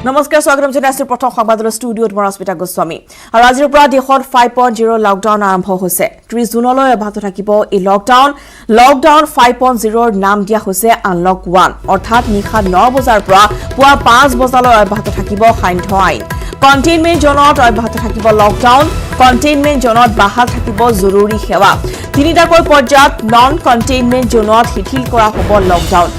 নমস্কাৰ স্বাগতম জনাইছো প্ৰথম সংবাদৰ ষ্টুডিঅত মৰাস্মিতা গোস্বামী আৰু আজিৰ পৰা দেশত 5.0 লকডাউন আৰম্ভ হৈছে 30 জুনলৈ অব্যাহত থাকিব এই লকডাউন 5.0 নাম দিয়া হৈছে আনলক 1 অৰ্থাৎ নিশা 9 বজাৰ পৰা পুৱা 5 বজালৈ অব্যাহত থাকিব সান্ধ্য আইন কন্টেইনমেন্ট জোনত অব্যাহত থাকিব লকডাউন কন্টেইনমেন্ট জোনত বাহাল থাকিব জৰুৰী সেৱা তিনিটাকৈ পৰ্যায়ত নন কন্টেইনমেন্ট জোনত শিথিল কৰা হ'ব লকডাউন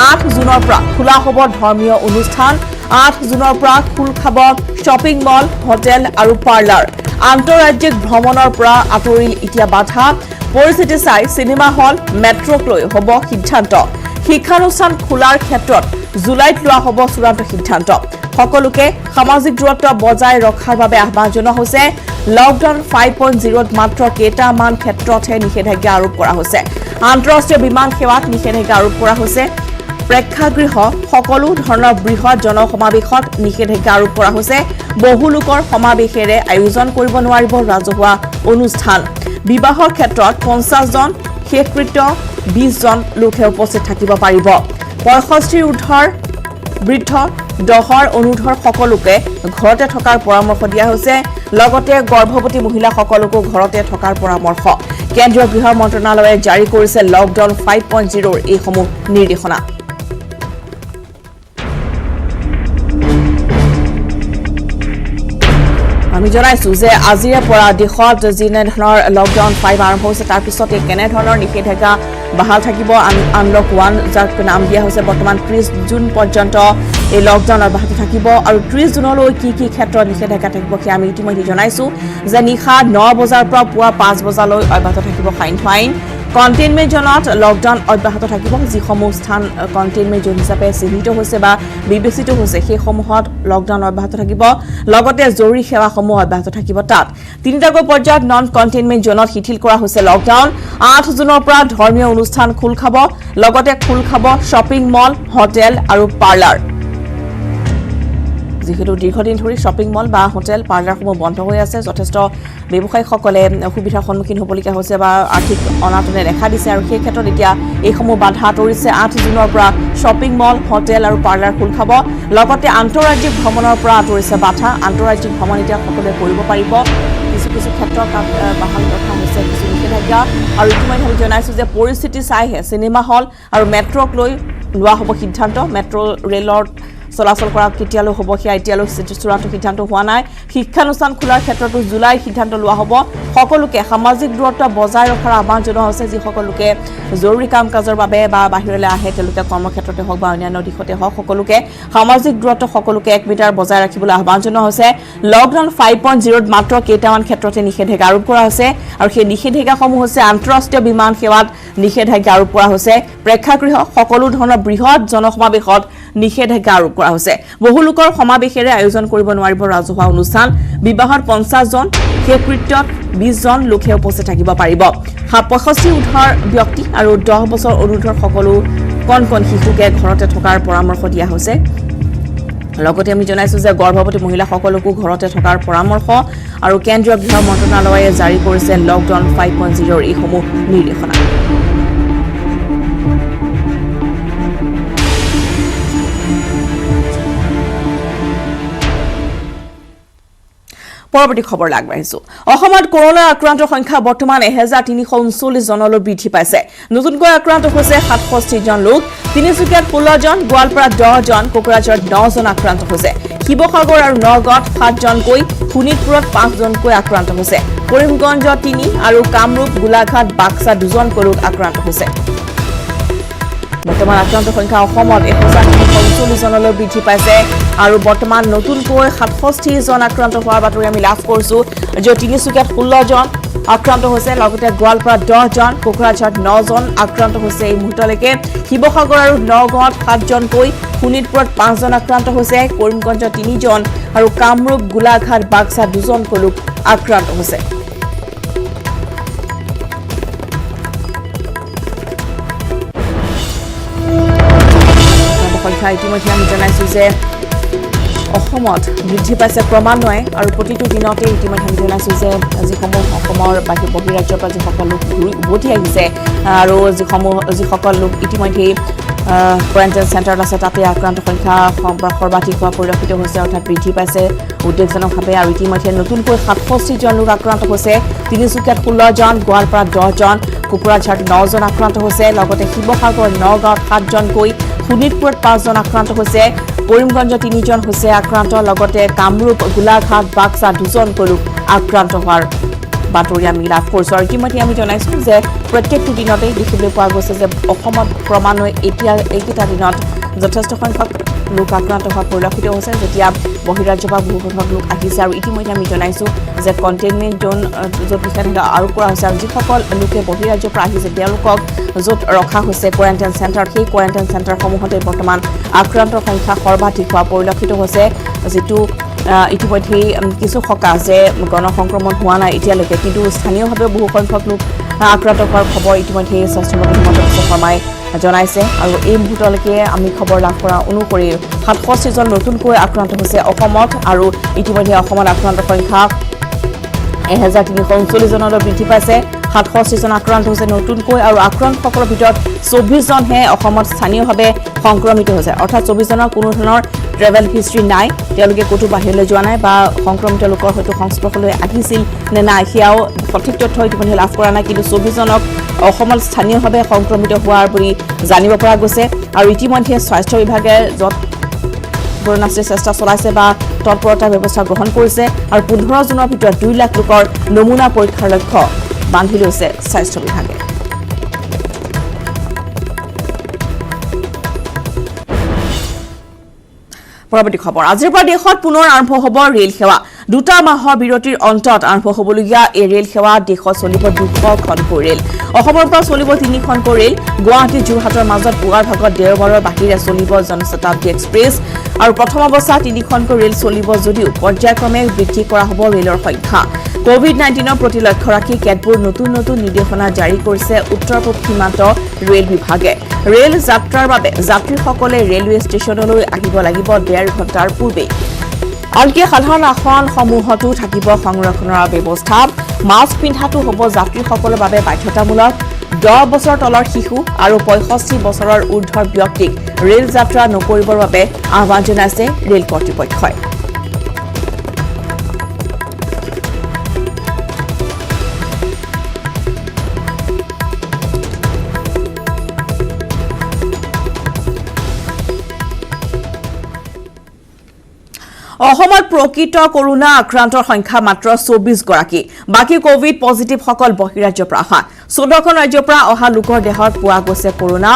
8 জুনৰ পৰা খোলা হ'ব ধৰ্মীয় অনুষ্ঠান 8 জুনৰ পৰা খুল খাব শ্বপিং মল হোটেল আৰু পাৰ্লাৰ আন্তঃৰাজ্যিক ভ্ৰমণৰ পৰা আঁতৰিল এতিয়া বাধা পৰিস্থিতি চাই সিনেমা হল মেট্ৰক লৈ হ'ব সিদ্ধান্ত শিক্ষানুষ্ঠান খোলাৰ ক্ষেত্ৰত জুলাইত লোৱা হ'ব চূড়ান্ত সিদ্ধান্ত সকলোকে সামাজিক দূৰত্ব বজাই ৰখাৰ বাবে আহ্বান জনোৱা হৈছে লকডাউন 5.0 মাত্ৰ কেইটামান ক্ষেত্ৰতহে নিষেধাজ্ঞা আৰোপ কৰা হৈছে আন্তঃৰাষ্ট্ৰীয় বিমান সেৱাত নিষেধাজ্ঞা আৰোপ কৰা হৈছে প্ৰেক্ষাগৃহ সকলো ধৰণৰ বৃহৎ জনসমাৱেশত নিষেধাজ্ঞা আৰোপ কৰা হৈছে বহু লোকৰ সমাৱেশেৰে আয়োজন কৰিব নোৱাৰিব ৰাজহুৱা অনুষ্ঠান বিবাহৰ ক্ষেত্ৰত 50 জন শেষকৃত্য 20 জন লোকে উপস্থিত থাকিব পাৰিব 65 ঊৰ্ধ্বৰ বৃদ্ধ দহৰ অনুধৰ সকলোকে ঘৰতে থকাৰ পৰামৰ্শ দিয়া হৈছে লগতে গৰ্ভৱতী মহিলাসকলকো ঘৰতে থকাৰ পৰামৰ্শ কেন্দ্ৰীয় গৃহ মন্ত্ৰণালয়ে জাৰি কৰিছে লকডাউন 5.0 ৰ এইসমূহ নিৰ্দেশনা আমি জনাইছো যে আজিৰে পৰা দেশত যিনে ধৰণৰ লকডাউন 5 আৰম্ভ হৈছে তাৰ পিছতে কেনে ধৰণৰ নিষেধাজ্ঞা বাহাল থাকিব আনলক 1 যাক নাম দিয়া হৈছে বৰ্তমান 30 জুন পৰ্যন্ত এই লকডাউন অব্যাহত থাকিব আৰু 30 জুনলৈ কি কি ক্ষেত্ৰত নিষেধাজ্ঞা থাকিব কি আমি ইতিমধ্যে জনাইছো যে নিশা 9 বজাৰ পৰা পুৱা 5 বজালৈ অব্যাহত থাকিব সান্ধ্য আইন কন্টেইনমেন্ট জোনত লকডাউন অব্যাহত থাকিব যিসমূহ স্থান কন্টেইনমেন্ট জোন হিচাপে চিহ্নিত হৈছে বা বিবেচিত হৈছে সেইসমূহত লকডাউন অব্যাহত থাকিব লগতে জৰুৰী সেৱাসমূহ অব্যাহত থাকিব তাত তিনিটাকৈ পৰ্যায়ত নন কন্টেইনমেন্ট জোনত শিথিল কৰা হৈছে লকডাউন 8 জুনৰ পৰা ধৰ্মীয় অনুষ্ঠান খুল খাব লগতে খুল খাব শ্বপিং মল হোটেল আৰু পাৰ্লাৰ যেহেতু দীৰ্ঘদিন ধৰি শ্বপিং মল বা হোটেল পাৰ্লাৰসমূহ বন্ধ হৈ আছে যথেষ্ট ব্যৱসায়ীসকলে অসুবিধাৰ সন্মুখীন হ'বলগীয়া হৈছে বা আৰ্থিক অনাটনে দেখা দিছে আৰু সেই ক্ষেত্ৰত এতিয়া এইসমূহ বাধা আঁতৰিছে 8 জুনৰ পৰা শ্বপিং মল হোটেল আৰু পাৰ্লাৰ খুল খাব লগতে আন্তঃৰাজ্যিক ভ্ৰমণৰ পৰা আঁতৰিছে বাধা আন্তঃৰাজ্যিক ভ্ৰমণ এতিয়া সকলোৱে কৰিব পাৰিব কিছু ক্ষেত্ৰত বাহাল ৰখা হৈছে কিছু নিষেধাজ্ঞা আৰু ইতিমধ্যে আমি জনাইছোঁ যে পৰিস্থিতি চাইহে চিনেমা হল আৰু মেট্ৰক লৈ লোৱা হ'ব সিদ্ধান্ত মেট্ৰ' ৰেলৰ চলাচল কৰা কেতিয়ালৈ হ'ব সেয়া এতিয়ালৈ চূড়ান্ত সিদ্ধান্ত হোৱা নাই শিক্ষানুষ্ঠান খোলাৰ ক্ষেত্ৰতো জুলাই সিদ্ধান্ত লোৱা হ'ব সকলোকে সামাজিক দূৰত্ব বজাই ৰখাৰ আহ্বান জনোৱা হৈছে যিসকলোকে জৰুৰী কাম কাজৰ বাবে বা বাহিৰলৈ আহে তেওঁলোকে কৰ্মক্ষেত্ৰতে হওক বা অন্যান্য দিশতে হওক সকলোকে সামাজিক দূৰত্ব সকলোকে 1 মিটাৰ বজাই ৰাখিবলৈ আহ্বান জনোৱা হৈছে লকডাউন 5.0 মাত্ৰ কেইটামান ক্ষেত্ৰতে নিষেধাজ্ঞা আৰোপ কৰা হৈছে আৰু সেই নিষেধাজ্ঞাসমূহ হৈছে আন্তঃৰাষ্ট্ৰীয় বিমান সেৱাত নিষেধাজ্ঞা আৰোপ কৰা হৈছে প্ৰেক্ষাগৃহ সকলো ধৰণৰ বৃহৎ জনসমাৱেশত নিষেধাজ্ঞা আৰোপ কৰা হৈছে বহু লোকৰ সমাৱেশেৰে আয়োজন কৰিব নোৱাৰিব ৰাজহুৱা অনুষ্ঠান বিবাহত 50 জন শেষকৃত্যত 20 জন লোকে উপস্থিত থাকিব পাৰিব 65 ঊৰ্ধ্বৰ ব্যক্তি আৰু 10 বছৰ অনুৰ্ধৰ সকলো কণ শিশুকে ঘৰতে থকাৰ পৰামৰ্শ দিয়া হৈছে লগতে আমি জনাইছো যে গৰ্ভৱতী মহিলাসকলকো ঘৰতে থকাৰ পৰামৰ্শ আৰু কেন্দ্ৰীয় গৃহ মন্ত্ৰণালয়ে জাৰি কৰিছে লকডাউন 5.0 ৰ এইসমূহ নিৰ্দেশনা পৰৱৰ্তী খবৰ আগবাঢ়িছো অসমত কৰোনা আক্ৰান্তৰ সংখ্যা বৰ্তমান 1339 জনলৈ বৃদ্ধি পাইছে নতুনকৈ আক্ৰান্ত হৈছে 67 জন লোক তিনিচুকীয়াত 16 জন গোৱালপাৰাত 10 জন কোকৰাঝাৰত 9 জন আক্ৰান্ত হৈছে শিৱসাগৰ আৰু নগাঁৱত 7 জনকৈ শোণিতপুৰত 5 জনকৈ আক্ৰান্ত হৈছে কৰিমগঞ্জ 3 আৰু কামৰূপ গোলাঘাট বাক্সা 2 জনকৈ লোক আক্ৰান্ত হৈছে বৰ্তমান আক্ৰান্তৰ সংখ্যা অসমত 1339 জনলৈ বৃদ্ধি পাইছে আৰু বৰ্তমান নতুনকৈ 67 জন আক্ৰান্ত হোৱাৰ বাতৰি আমি লাভ কৰিছো যে তিনিচুকীয়াত 16 জন আক্ৰান্ত হৈছে লগতে গোৱালপাৰাত 10 জন কোকৰাঝাৰত 9 জন আক্ৰান্ত হৈছে এই মুহূৰ্তলৈকে শিৱসাগৰ আৰু নগাঁৱত 7 জনকৈ শোণিতপুৰত 5 জন আক্ৰান্ত হৈছে কৰিমগঞ্জ 3 জন আৰু কামৰূপ গোলাঘাট বাক্সা 2 জনকৈ লোক আক্ৰান্ত হৈছে সংখ্যা ইতিমধ্যে আমি জনাইছো যে অসমত বৃদ্ধি পাইছে ক্ৰমান্বয়ে আৰু প্ৰতিটো দিনতে ইতিমধ্যে আমি জনাইছো যে যিসমূহ অসমৰ বহিৰাজ্যৰ পৰা যিসকল লোক উভতি আহিছে আৰু যিসকল লোক ইতিমধ্যে কোৱাৰেণ্টাইন চেণ্টাৰত আছে তাতে আক্ৰান্ত সংখ্যা সৰ্বাধিক হোৱা পৰিলক্ষিত হৈছে অৰ্থাৎ বৃদ্ধি পাইছে উদ্বেগজনকভাৱে আৰু ইতিমধ্যে নতুনকৈ 67 জন লোক আক্ৰান্ত হৈছে তিনিচুকীয়াত 16 জন গোৱালপাৰাত 10 জন কোকৰাঝাৰত 9 জন আক্ৰান্ত হৈছে লগতে শিৱসাগৰ নগাঁৱত 7 জনকৈ শোণিতপুৰত 5 জন আক্ৰান্ত হৈছে কৰিমগঞ্জ 3 জন হৈছে আক্ৰান্ত লগতে কামৰূপ গোলাঘাট বাক্সা 2 জনকৈ লোক আক্ৰান্ত হোৱাৰ বাতৰি আমি লাভ কৰিছোঁ আৰু ইতিমধ্যে আমি জনাইছোঁ যে প্ৰত্যেকটো দিনতে দেখিবলৈ পোৱা গৈছে যে অসমত ক্ৰমান্বয়ে এতিয়া এইকেইটা দিনত যথেষ্ট সংখ্যক লোক আক্ৰান্ত হোৱা পৰিলক্ষিত হৈছে যেতিয়া বহিৰাজ্যৰ পৰা বহু সংখ্যক লোক আহিছে আৰু ইতিমধ্যে আমি জনাইছোঁ যে কণ্টেইনমেণ্ট জোন য'ত নিষেধাজ্ঞা আৰোপ কৰা হৈছে আৰু যিসকল লোকে বহিৰাজ্যৰ পৰা আহিছে তেওঁলোকক য'ত ৰখা হৈছে কোৱাৰেণ্টাইন চেণ্টাৰত সেই কোৱাৰেণ্টাইন চেণ্টাৰসমূহতে বৰ্তমান আক্ৰান্তৰ সংখ্যা সৰ্বাধিক হোৱা পৰিলক্ষিত হৈছে যিটো ইতিমধ্যে কিছু সকাহ যে গণসংক্ৰমণ হোৱা নাই এতিয়ালৈকে কিন্তু স্থানীয়ভাৱে বহু সংখ্যক লোক আক্ৰান্ত হোৱাৰ খবৰ ইতিমধ্যে স্বাস্থ্যমন্ত্ৰী হিমন্ত বিশ্ব শৰ্মাই জনাইছে আৰু এই মুহূৰ্তলৈকে আমি খবৰ লাভ কৰা অনুসৰি 67 জন নতুনকৈ আক্ৰান্ত হৈছে অসমত আৰু ইতিমধ্যে অসমত আক্ৰান্তৰ সংখ্যা 1339 জনলৈ বৃদ্ধি পাইছে 67 জন আক্ৰান্ত হৈছে নতুনকৈ আৰু আক্ৰান্তসকলৰ ভিতৰত 24 জনহে অসমত স্থানীয়ভাৱে সংক্ৰমিত হৈছে অৰ্থাৎ 24 জনৰ কোনো ধৰণৰ ট্ৰেভেল হিষ্ট্ৰী নাই তেওঁলোকে ক'তো বাহিৰলৈ যোৱা নাই বা সংক্ৰমিত লোকৰ হয়তো সংস্পৰ্শলৈ আহিছিল নে নাই সেয়াও সঠিক তথ্য ইতিমধ্যে লাভ কৰা নাই কিন্তু 24 জনক অসমত স্থানীয়ভাৱে সংক্ৰমিত হোৱাৰ বুলি জানিব পৰা গৈছে আৰু ইতিমধ্যে স্বাস্থ্য বিভাগে য'ত নাচিৰ চেষ্টা চলাইছে বা তৎপৰতাৰ ব্যৱস্থা গ্ৰহণ কৰিছে আৰু 15 জুনৰ ভিতৰত 2 লাখ লোকৰ নমুনা পৰীক্ষাৰ লক্ষ্য বান্ধি লৈছে স্বাস্থ্য বিভাগে পৰৱৰ্তী খবৰ আজিৰ পৰা দেশত পুনৰ আৰম্ভ হ'ব ৰেল সেৱা 2 মাহৰ বিৰতিৰ অন্তত আৰম্ভ হ'বলগীয়া এই ৰেল সেৱা দেশত চলিব 200খনকৈ ৰেল অসমৰ পৰা চলিব 3খনকৈ ৰেল গুৱাহাটী যোৰহাটৰ মাজত পুৱাৰ ভাগত দেওবাৰৰ বাহিৰে চলিব জনশতাব্দী এক্সপ্ৰেছ আৰু প্ৰথম অৱস্থাত 3খনকৈ ৰেল চলিব যদিও পৰ্যায়ক্ৰমে বৃদ্ধি কৰা হ'ব ৰেলৰ সংখ্যা কোভিড-19ৰ প্ৰতি লক্ষ্য ৰাখি কেতবোৰ নতুন নিৰ্দেশনা জাৰি কৰিছে উত্তৰ পূব সীমান্ত ৰেল বিভাগে ৰেল যাত্ৰাৰ বাবে যাত্ৰীসকলে ৰেলৱে ষ্টেচনলৈ আহিব লাগিব 1.5 ঘণ্টাৰ পূৰ্বে আনকি সাধাৰণ আসনসমূহতো থাকিব সংৰক্ষণৰ ব্যৱস্থা মাস্ক পিন্ধাটো হ'ব যাত্ৰীসকলৰ বাবে বাধ্যতামূলক 10 বছৰ তলৰ শিশু আৰু 65 বছৰৰ ঊৰ্ধ্বৰ ব্যক্তিক ৰেল যাত্ৰা নকৰিবৰ বাবে আহ্বান জনাইছে ৰেল কৰ্তৃপক্ষই অসমত প্ৰকৃত কৰোনা আক্ৰান্তৰ সংখ্যা মাত্ৰ 24 গৰাকী বাকি কোভিড পজিটিভ সকল বহিৰাজ্যৰ পৰা অহা 14খন ৰাজ্যৰ পৰা অহা লোকৰ দেহত পোৱা গৈছে কৰোনা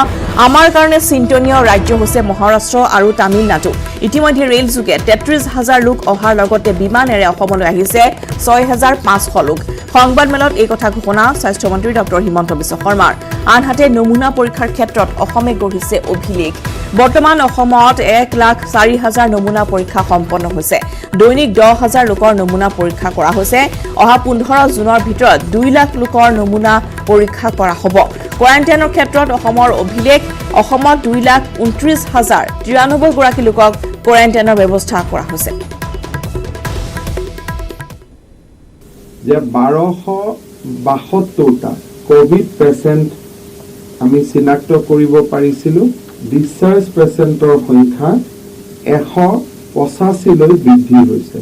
আমাৰ কাৰণে চিন্তনীয় ৰাজ্য হৈছে মহাৰাষ্ট্ৰ আৰু তামিলনাডু ইতিমধ্যে ৰেল যোগে 33,000 লোক অহাৰ লগতে বিমানেৰে অসমলৈ আহিছে 6,500 লোক সংবাদমেলত এই কথা ঘোষণা স্বাস্থ্যমন্ত্ৰী ডক্টৰ হিমন্ত বিশ্ব শৰ্মাৰ আনহাতে নমুনা পৰীক্ষাৰ ক্ষেত্ৰত অসমে গঢ়িছে অভিলেখ বৰ্তমান অসমত 1,04,000 নমুনা পৰীক্ষা সম্পন্ন হৈছে দৈনিক 10,000 লোকৰ নমুনা পৰীক্ষা কৰা হৈছে অহা 15 জুনৰ ভিতৰত 2 লাখ লোকৰ নমুনা পৰীক্ষা কৰা হ'ব কোৱাৰেণ্টাইনৰ ক্ষেত্ৰত অসমৰ অভিলেখ অসমত 2,29,093 গৰাকী লোকক কোৱাৰেণ্টাইনৰ ব্যৱস্থা কৰা হৈছে যে 1272টা কোভিড পেশেন্ট আমি চিনাক্ত কৰিব পাৰিছিলো ডিসচাৰ্জ পেশেন্টৰ সংখ্যা 185 লৈ বৃদ্ধি হৈছে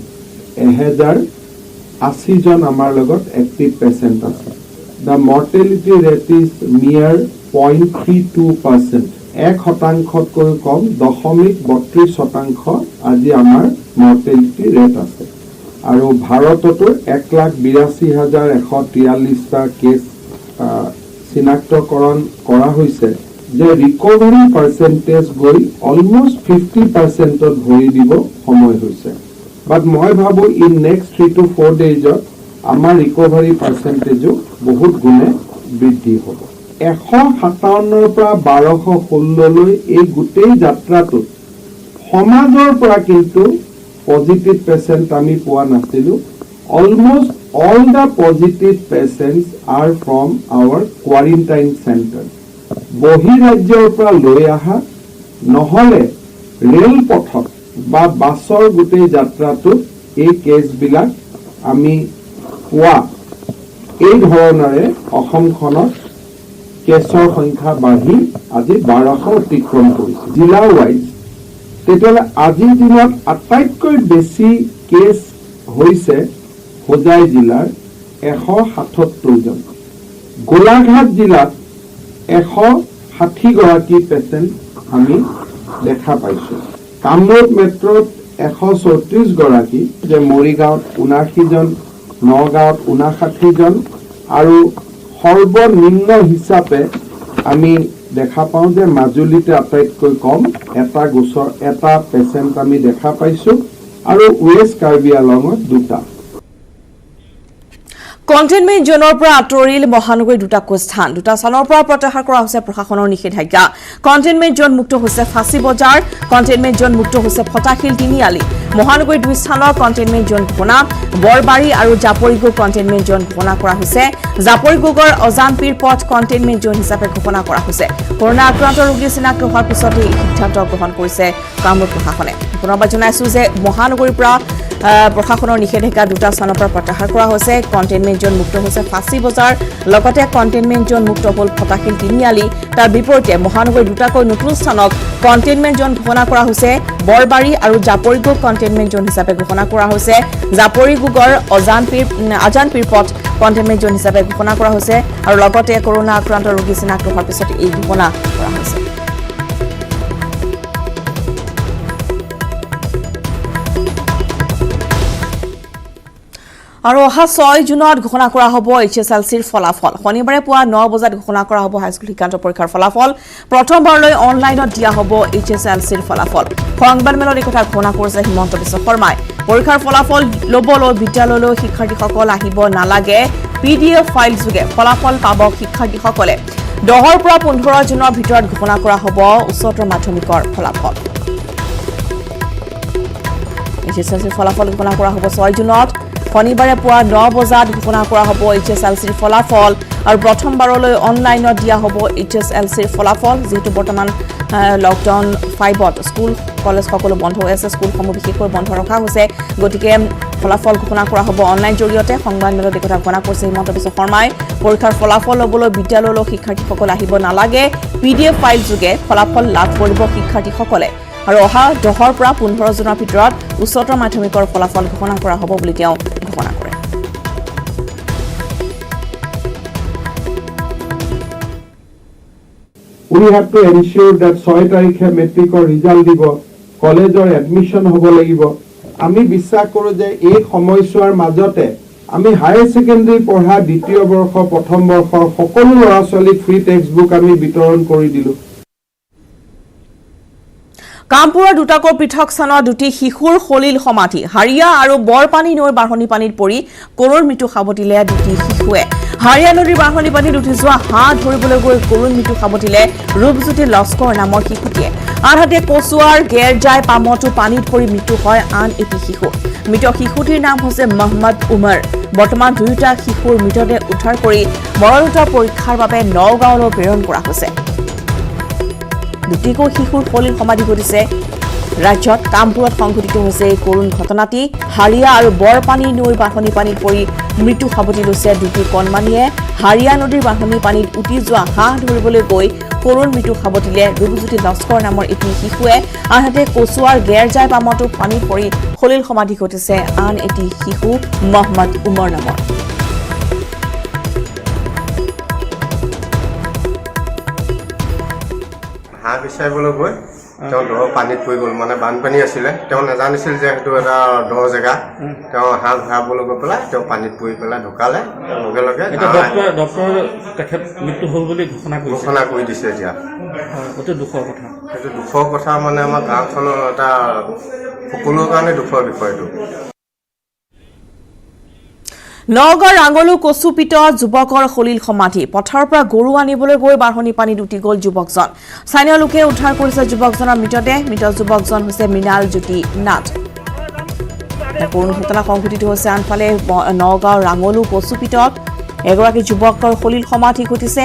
1080 জন আমাৰ লগত এক্টিভ পেশেন্ট আছে the mortality rate is mere 0.32% 1%তকৈ কম 0.32% আজি আমাৰ mortality rate আছে আৰু ভাৰততো 1,82,143টা কেছ চিনাক্তকৰণ কৰা হৈছে যে ৰিকভাৰী পাৰ্চেন্টেজ গৈ অলমোস্ট 50%ত ভৰি দিব সময় হৈছে বাট মই ভাবো ইন নেক্সট 3 to 4 ডেজত আমাৰ ৰিকভাৰী পাৰ্চেন্টেজো বহুত গুণে বৃদ্ধি হ'ব 157ৰ পৰা 1216 লৈ এই গোটেই যাত্ৰাটো সমাজৰ পৰা কিন্তু পজিটিভ পেশেন্ট আমি পোৱা নাছিলো almost all the positive patients are from our quarantine center বহিৰাজ্যৰ পৰা লৈ আহা নহলে ৰেল পথত বা বাছৰ গোটেই যাত্ৰাটো এই কেছবিলাক আমি পোৱা এই ধৰণৰে অসমখনত কেছৰ সংখ্যা বাঢ়ি আজি 1200 অতিক্ৰম কৰিছে জিলা ৱাইজ তেতিয়াহ'লে আজিৰ দিনত আটাইতকৈ বেছি কেছ হৈছে হোজাই জিলাৰ 177 জন গোলাঘাট জিলাত 160 গৰাকী পেচেণ্ট আমি দেখা পাইছো কামৰূপ মেট্ৰত 134 গৰাকী যে মৰিগাঁৱত 79 জন নগাঁৱত 59 জন আৰু সৰ্বনিম্ন হিচাপে আমি দেখা পাওঁ যে মাজুলীতে আটাইতকৈ কম এটা পেচেণ্ট আমি দেখা পাইছো আৰু ৱেষ্ট কাৰ্বি আংলঙত 2টা কণ্টেইনমেণ্ট জোনৰ পৰা আঁতৰিল মহানগৰীৰ দুটাকৈ স্থান দুটা স্থানৰ পৰা প্ৰত্যাহাৰ কৰা হৈছে প্ৰশাসনৰ নিষেধাজ্ঞা কণ্টেইনমেণ্ট জোন মুক্ত হৈছে ফাঁচী বজাৰ কণ্টেইনমেণ্ট জোন মুক্ত হৈছে ফটাখিল তিনিআলি মহানগৰীৰ দুই স্থানৰ কণ্টেইনমেণ্ট জোন ঘোষণা বৰবাৰী আৰু জাপৰিগোগ কণ্টেইনমেণ্ট জোন ঘোষণা কৰা হৈছে জাপৰিগোগৰ অজানপীৰ পথ কণ্টেইনমেণ্ট জোন হিচাপে ঘোষণা কৰা হৈছে কৰোনা আক্ৰান্ত ৰোগী চিনাক্ত হোৱাৰ পিছত এই সিদ্ধান্ত গ্ৰহণ কৰিছে কামৰূপ প্ৰশাসনে পুনৰবাৰ জনাইছো যে মহানগৰীৰ পৰা প্ৰশাসনৰ নিষেধাজ্ঞা দুটা স্থানৰ পৰা প্ৰত্যাহাৰ কৰা হৈছে কণ্টেইনমেণ্ট জোন মুক্ত হৈছে ফাঁচী বজাৰ লগতে কণ্টেইনমেণ্ট জোন মুক্ত হ'ল ফটাখিল তিনিআলি তাৰ বিপৰীতে মহানগৰীৰ দুটাকৈ নতুন স্থানক কণ্টেইনমেণ্ট জোন ঘোষণা কৰা হৈছে বৰবাৰী আৰু জাপৰিগোগ কণ্টেইনমেণ্ট জোন হিচাপে ঘোষণা কৰা হৈছে জাপৰিগোগৰ আজানপীৰ পথ কণ্টেইনমেণ্ট জোন হিচাপে ঘোষণা কৰা হৈছে আৰু লগতে কৰোনা আক্ৰান্ত ৰোগী চিনাক্ত হোৱাৰ পিছত এই ঘোষণা কৰা হৈছে আৰু অহা 6 জুনত ঘোষণা কৰা হ'ব HSLCৰ ফলাফল শনিবাৰে পুৱা 9 বজাত ঘোষণা কৰা হ'ব হাইস্কুল শিক্ষান্ত পৰীক্ষাৰ ফলাফল প্ৰথমবাৰলৈ অনলাইনত দিয়া হ'ব HSLCৰ ফলাফল সংবাদমেলত এই কথা ঘোষণা কৰিছে হিমন্ত বিশ্ব শৰ্মাই পৰীক্ষাৰ ফলাফল ল'বলৈ বিদ্যালয়লৈ শিক্ষাৰ্থীসকল আহিব নালাগে PDF ফাইল যোগে ফলাফল পাব শিক্ষাৰ্থীসকলে 10 পৰা 15 জুনৰ ভিতৰত ঘোষণা কৰা হ'ব উচ্চতৰ মাধ্যমিকৰ ফলাফল HSLCৰ ফলাফল ঘোষণা কৰা হ'ব 6 জুনত শনিবাৰে পুৱা 9 বজাত ঘোষণা কৰা হ'ব HSLCৰ ফলাফল আৰু প্ৰথমবাৰলৈ অনলাইনত দিয়া হ'ব HSLCৰ ফলাফল যেহেতু বৰ্তমান লকডাউন 5ত স্কুল কলেজ সকলো বন্ধ হৈ আছে স্কুলসমূহ বিশেষকৈ বন্ধ ৰখা হৈছে গতিকে ফলাফল ঘোষণা কৰা হ'ব অনলাইন জৰিয়তে সংবাদমেলত এই কথা ঘোষণা কৰিছে হিমন্ত বিশ্ব শৰ্মাই পৰীক্ষাৰ ফলাফল ল'বলৈ বিদ্যালয়লৈ শিক্ষাৰ্থীসকল আহিব নালাগে PDF ফাইল যোগে ফলাফল লাভ কৰিব শিক্ষাৰ্থীসকলে আৰু অহা 10 পৰা 15 জুনৰ ভিতৰত উচ্চতৰ মাধ্যমিকৰ ফলাফল ঘোষণা কৰা হ'ব বুলি তেওঁ ঘোষণা কৰে We have to ensure that 6 তাৰিখে মেট্ৰিকৰ ৰিজাল্ট দিব কলেজৰ এডমিশন হ'ব লাগিব আমি বিশ্বাস কৰোঁ যে এই সময়ছোৱাৰ মাজতে আমি হায়াৰ সেকেন্ডাৰী পঢ়া দ্বিতীয় বৰ্ষ প্ৰথম বৰ্ষৰ সকলো ল'ৰা ছোৱালীক ফ্ৰী টেক্সটবুক আমি বিতৰণ কৰি দিলো কামপুৰৰ দুটাকৈ পৃথক স্থানত দুটি শিশুৰ খলিল সমাধি হাৰিয়া আৰু বৰপানী নৈৰ বাঢ়নী পানীত পৰি কৰুণ মৃত্যু সাবটিলে দুটি শিশুৱে হাৰিয়া নদীৰ বাঢ়নী পানীত উঠি যোৱা হাঁহ ধৰিবলৈ গৈ কৰুণ মৃত্যু সাবটিলে ৰূপজ্যোতি লস্কৰ নামৰ শিশুটিয়ে আনহাতে কচুৱাৰ গেৰজাই পামতো পানীত পৰি মৃত্যু হয় আন এটি শিশু মৃত শিশুটিৰ নাম হৈছে মহম্মদ উমৰ বৰ্তমান দুয়োটা শিশুৰ মৃতদেহ উদ্ধাৰ কৰি মৰণোত্তৰ পৰীক্ষাৰ বাবে নগাঁৱলৈ প্ৰেৰণ কৰা হৈছে দুটিকৈ শিশুৰ খলিল সমাধি ঘটিছে ৰাজ্যত কামপুৰত সংঘটিত হৈছে এই কৰুণ ঘটনাটি হাৰিয়া আৰু বৰপানী নৈৰ বাঢ়নী পানীত পৰি মৃত্যু সাবটি লৈছে দুটি কণমানিয়ে হাৰিয়া নদীৰ বাঢ়নী পানীত উটি যোৱা হাঁহ ধৰিবলৈ গৈ কৰুণ মৃত্যু সাবটিলে ৰূপজ্যোতি লস্কৰ নামৰ এটি শিশুৱে আনহাতে কচুৱাৰ গেৰজাই পামতো পানীত পৰি খলিল সমাধি ঘটিছে আন এটি শিশু মহম্মদ উমৰ নামৰ হাঁহ বিচাৰিবলৈ গৈ তেওঁ দ পানীত পৰি গ'ল মানে বানপানী আছিলে তেওঁ নাজানিছিল যে সেইটো এটা দ জেগা তেওঁ হাঁহ ধৰাবলৈ গৈ পেলাই তেওঁ পানীত পৰি পেলাই ঢুকালে লগে লগে ডক্টৰ তেখেত মৃত্যু হ'ল বুলি ঘোষণা কৰি দিছে এতিয়া অতি দুখৰ কথা সেইটো দুখৰ কথা মানে আমাৰ গাঁওখনৰ এটা সকলোৰ কাৰণে দুখৰ বিষয়টো নগাঁৱৰ ৰাঙলু কচুপিত যুৱকৰ খলিল সমাধি পথাৰৰ পৰা গৰু আনিবলৈ গৈ বাঢ়নী পানীত উটি গ'ল যুৱকজন স্থানীয় লোকে উদ্ধাৰ কৰিছে যুৱকজনৰ মৃতদেহ মৃত যুৱকজন হৈছে মৃণাল জ্যোতি নাথ কৰুণ ঘটনা সংঘটিত হৈছে আনফালে নগাঁৱৰ ৰাঙলু কচুপিতত এগৰাকী যুৱকৰ সলিল সমাধি ঘটিছে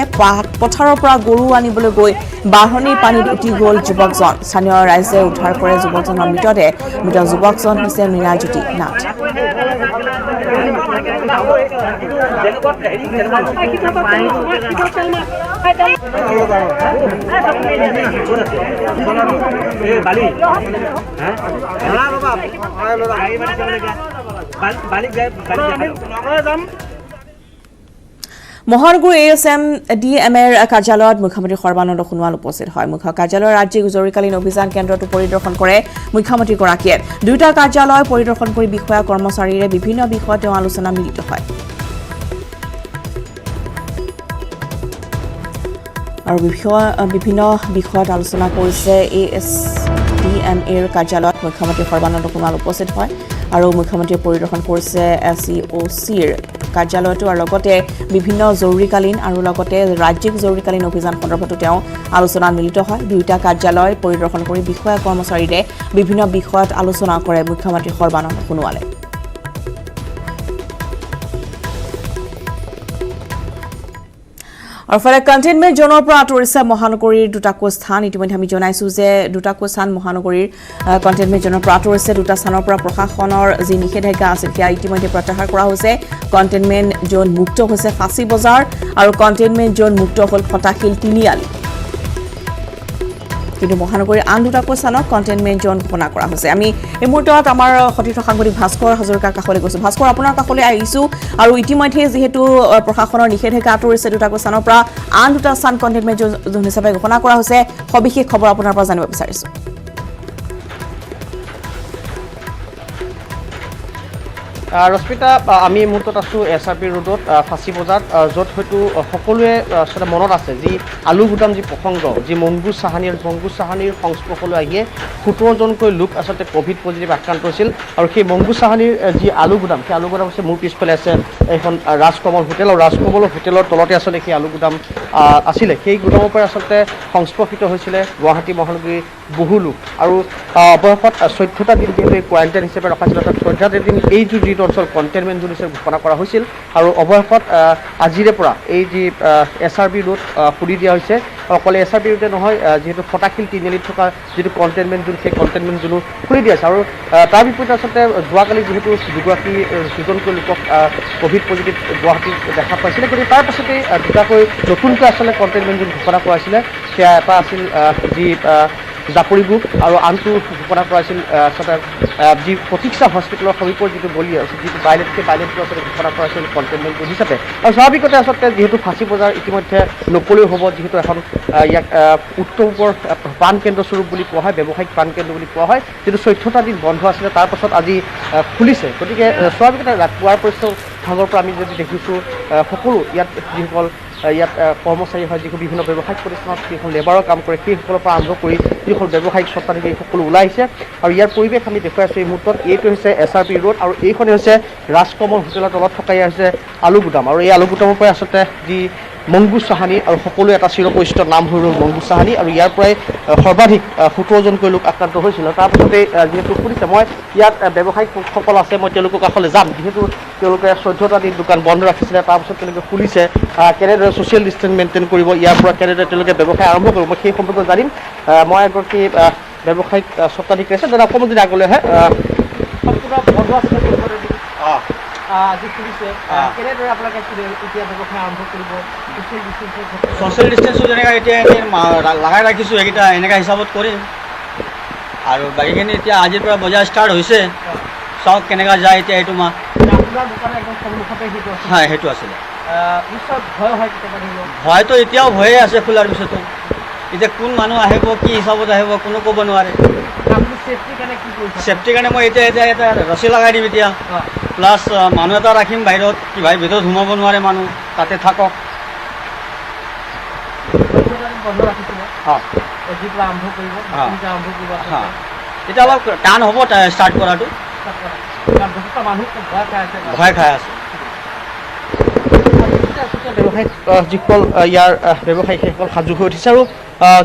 পথাৰৰ পৰা গৰু আনিবলৈ গৈ বাঢ়নীৰ পানীত উটি গ'ল যুৱকজন স্থানীয় ৰাইজে উদ্ধাৰ কৰে যুৱকজনৰ মৃতদেহ মৃত যুৱকজন হৈছে মীনাজ্যোতি নাথ মহানগৰ ASM DMৰ কাৰ্যালয়ত মুখ্যমন্ত্ৰী সৰ্বানন্দ সোণোৱাল উপস্থিত হয় মুখ্য কাৰ্যালয়ৰ ৰাজ্যিক জৰুৰীকালীন অভিযান কেন্দ্ৰটো পৰিদৰ্শন কৰে মুখ্যমন্ত্ৰীগৰাকীয়ে দুটা কাৰ্যালয় পৰিদৰ্শন কৰি বিষয়া কৰ্মচাৰীৰে বিভিন্ন বিষয়ত তেওঁ আলোচনা মিলিত হয় আৰু বিভিন্ন বিষয়ত আলোচনা কৰিছে ASDMৰ কাৰ্যালয়ত মুখ্যমন্ত্ৰী সৰ্বানন্দ সোণোৱাল উপস্থিত হয় আৰু মুখ্যমন্ত্ৰীয়ে পৰিদৰ্শন কৰিছে SEOCৰ কাৰ্যালয়টো আৰু লগতে বিভিন্ন জৰুৰীকালীন আৰু লগতে ৰাজ্যিক জৰুৰীকালীন অভিযান সন্দৰ্ভতো তেওঁ আলোচনাত মিলিত হয় দুটা কাৰ্যালয় পৰিদৰ্শন কৰি বিষয়া কৰ্মচাৰীৰে বিভিন্ন বিষয়ত আলোচনা কৰে মুখ্যমন্ত্ৰী সৰ্বানন্দ সোণোৱালে আৰু ফলে কণ্টেইনমেণ্ট জোনৰ পৰা আঁতৰিছে মহানগৰীৰ দুটাকৈ স্থান ইতিমধ্যে আমি জনাইছো যে দুটাকৈ স্থান মহানগৰীৰ কণ্টেইনমেণ্ট জোনৰ পৰা আঁতৰিছে দুটা স্থানৰ পৰা প্ৰশাসনৰ যি নিষেধাজ্ঞা আছিল সেয়া ইতিমধ্যে প্ৰত্যাহাৰ কৰা হৈছে কণ্টেইনমেণ্ট জোন মুক্ত হৈছে ফাঁচী বজাৰ আৰু কণ্টেইনমেণ্ট জোন মুক্ত হ'ল ফটাশিল তিনিআলি কিন্তু মহানগৰীৰ আন দুটাকৈ স্থানত কণ্টেইনমেণ্ট জোন ঘোষণা কৰা হৈছে আমি এই মুহূৰ্তত আমাৰ সতীৰ্থ সাংবাদিক ভাস্কৰ হাজৰিকাৰ কাষলৈ গৈছোঁ ভাস্কৰ আপোনাৰ কাষলৈ আহিছোঁ আৰু ইতিমধ্যে যিহেতু প্ৰশাসনৰ নিষেধাজ্ঞা আঁতৰিছে দুটাকৈ স্থানৰ পৰা আন দুটা স্থান কণ্টেইনমেণ্ট জোন হিচাপে ঘোষণা কৰা হৈছে সবিশেষ খবৰ আপোনাৰ পৰা জানিব বিচাৰিছোঁ ৰশ্মিতা আমি এই মুহূৰ্তত আছোঁ SRP ৰোডত ফাঁচী বজাৰত য'ত হয়তো সকলোৱে আচলতে মনত আছে যি আলু গুদাম যি প্ৰসংগ যি মংগু চাহানীৰ সংস্পৰ্শলৈ আহিয়ে 17জনকৈ লোক আচলতে ক'ভিড পজিটিভ আক্ৰান্ত হৈছিল আৰু সেই মংগু চাহানীৰ যি আলু গুদাম সেই আলু গুদাম হৈছে মোৰ পিছফালে আছে এখন ৰাজকমল হোটেল আৰু ৰাজকমল হোটেলৰ তলতে আচলতে সেই আলু গুদাম আছিলে সেই গুদামৰ পৰা আচলতে সংস্পৰ্শিত হৈছিলে গুৱাহাটী মহানগৰীৰ বহু লোক আৰু অৱশেষত 14টা দিন যিহেতু কোৱাৰেণ্টাইন হিচাপে ৰখা হৈছিল অৰ্থাৎ 14টা দিন এই যিটো অঞ্চল কণ্টেইনমেণ্ট জোন হিচাপে ঘোষণা কৰা হৈছিল আৰু অৱশেষত আজিৰে পৰা এই যি SRP ৰোড খুলি দিয়া হৈছে অকল SRP ৰোডে নহয় যিহেতু ফটাশিল তিনিআলিত থকা যিটো কণ্টেইনমেণ্ট জোন সেই কণ্টেইনমেণ্ট জোনো খুলি দিয়া আছে আৰু তাৰ বিপৰীতে আচলতে যোৱাকালি যিহেতু দুজনকৈ লোকক ক'ভিড পজিটিভ গুৱাহাটীত দেখা পাইছিলে গতিকে তাৰ পাছতেই দুটাকৈ নতুনকৈ আচলতে কণ্টেইনমেণ্ট জোন ঘোষণা কৰা হৈছিলে সেয়া এটা আছিল যি জাপৰিগুপ আৰু আনটো ঘোষণা কৰা হৈছিল আচলতে যি প্ৰতীক্ষা হস্পিটেলৰ সমীপৰ যিটো গলি আছে যিটো বাইলেটটো আচলতে ঘোষণা কৰা হৈছিল কণ্টেইনমেণ্ট জোন হিচাপে আৰু স্বাভাৱিকতে আচলতে যিহেতু ফাঁচী বজাৰ ইতিমধ্যে নকলেও হ'ব যিহেতু এখন ইয়াক উত্তৰ পূবৰ প্ৰাণকেন্দ্ৰ স্বৰূপ বুলি কোৱা হয় ব্যৱসায়িক প্ৰাণকেন্দ্ৰ বুলি কোৱা হয় যিটো 14টা দিন বন্ধ আছিলে তাৰ পাছত আজি খুলিছে গতিকে স্বাভাৱিকতে পুৱাৰ পৰিস্থিতিৰ ভাগৰ পৰা আমি যদি দেখিছোঁ সকলো ইয়াত যিসকল ইয়াত কৰ্মচাৰী হয় যিসকল বিভিন্ন ব্যৱসায়িক প্ৰতিষ্ঠানত যিসকল লেবাৰৰ কাম কৰে সেইসকলৰ পৰা আৰম্ভ কৰি যিসকল ব্যৱসায়িক স্বত্বাধিকাৰী সকলো ওলাই আহিছে আৰু ইয়াৰ পৰিৱেশ আমি দেখুৱাই আছোঁ এই মুহূৰ্তত এইটো হৈছে SRP ৰোড আৰু এইখনে হৈছে ৰাজকমল হোটেলৰ তলত থকা ইয়াৰ হৈছে আলু গুদাম আৰু এই আলু গুদামৰ পৰাই আচলতে যি মংগু চাহানী আৰু সকলোৱে এটা চিৰপৰিচিত নাম হৈ ৰ'ল মংগু চাহানী আৰু ইয়াৰ পৰাই সৰ্বাধিক 17জনকৈ লোক আক্ৰান্ত হৈছিল আৰু তাৰপাছতে যিহেতু শুনিছে মই ইয়াত ব্যৱসায়িকসকল আছে মই তেওঁলোকৰ কাষলৈ যাম যিহেতু তেওঁলোকে 14টা দিন দোকান বন্ধ ৰাখিছিলে তাৰপাছত তেওঁলোকে খুলিছে কেনেদৰে ছ'চিয়েল ডিষ্টেঞ্চ মেইনটেইন কৰিব ইয়াৰ পৰা কেনেদৰে তেওঁলোকে ব্যৱসায় আৰম্ভ কৰিব মই সেই সম্পৰ্কে জানিম মই এগৰাকী ব্যৱসায়িক স্বত্বাধিকাৰী আছে দাদা অকণমান যদি আগলৈ আহে সম্পূৰ্ণ বন্ধ আছে আজি খুলিছে কেনেদৰে আপোনালোকে এতিয়া ব্যৱসায় আৰম্ভ কৰিব ছ'চিয়েল ডিষ্টেঞ্চটো যেনেকৈ এতিয়া লগাই ৰাখিছোঁ সেইকেইটা এনেকুৱা হিচাপত কৰিম আৰু বাকীখিনি এতিয়া আজিৰ পৰা বজাৰ ষ্টাৰ্ট হৈছে চাওক কেনেকুৱা যায় এতিয়া এইটো মাহ আপোনাৰ দোকানৰ একদম সন্মুখতে সেইটো আছে হয় সেইটো আছিলে নিশ্চয় ভয় হয় কেতিয়াবা ধৰি লওক ভয়তো এতিয়াও ভয়ে আছে খোলাৰ পিছতো এতিয়া কোন মানুহ আহিব কি হিচাপত আহিব কোনো ক'ব নোৱাৰে আপুনি ছেফটিৰ কাৰণে কি কৰিছে ছেফটিৰ কাৰণে মই এতিয়া এটা ৰছী লগাই দিম এতিয়া প্লাছ মানুহ এটা ৰাখিম বাহিৰত কি ভাই ভিতৰত সোমাব নোৱাৰে মানুহ তাতে থাকক বন্ধ ৰাখিছিলে আজিৰ পৰা আৰম্ভ কৰিব আৰম্ভ কৰিব এতিয়া অলপ টান হ'ব ষ্টাৰ্ট কৰাটো যথেষ্ট মানুহ ভয় খাই আছে ব্যৱসায়িক যিসকল ইয়াৰ ব্যৱসায়ী সেইসকল সাজু হৈ উঠিছে আৰু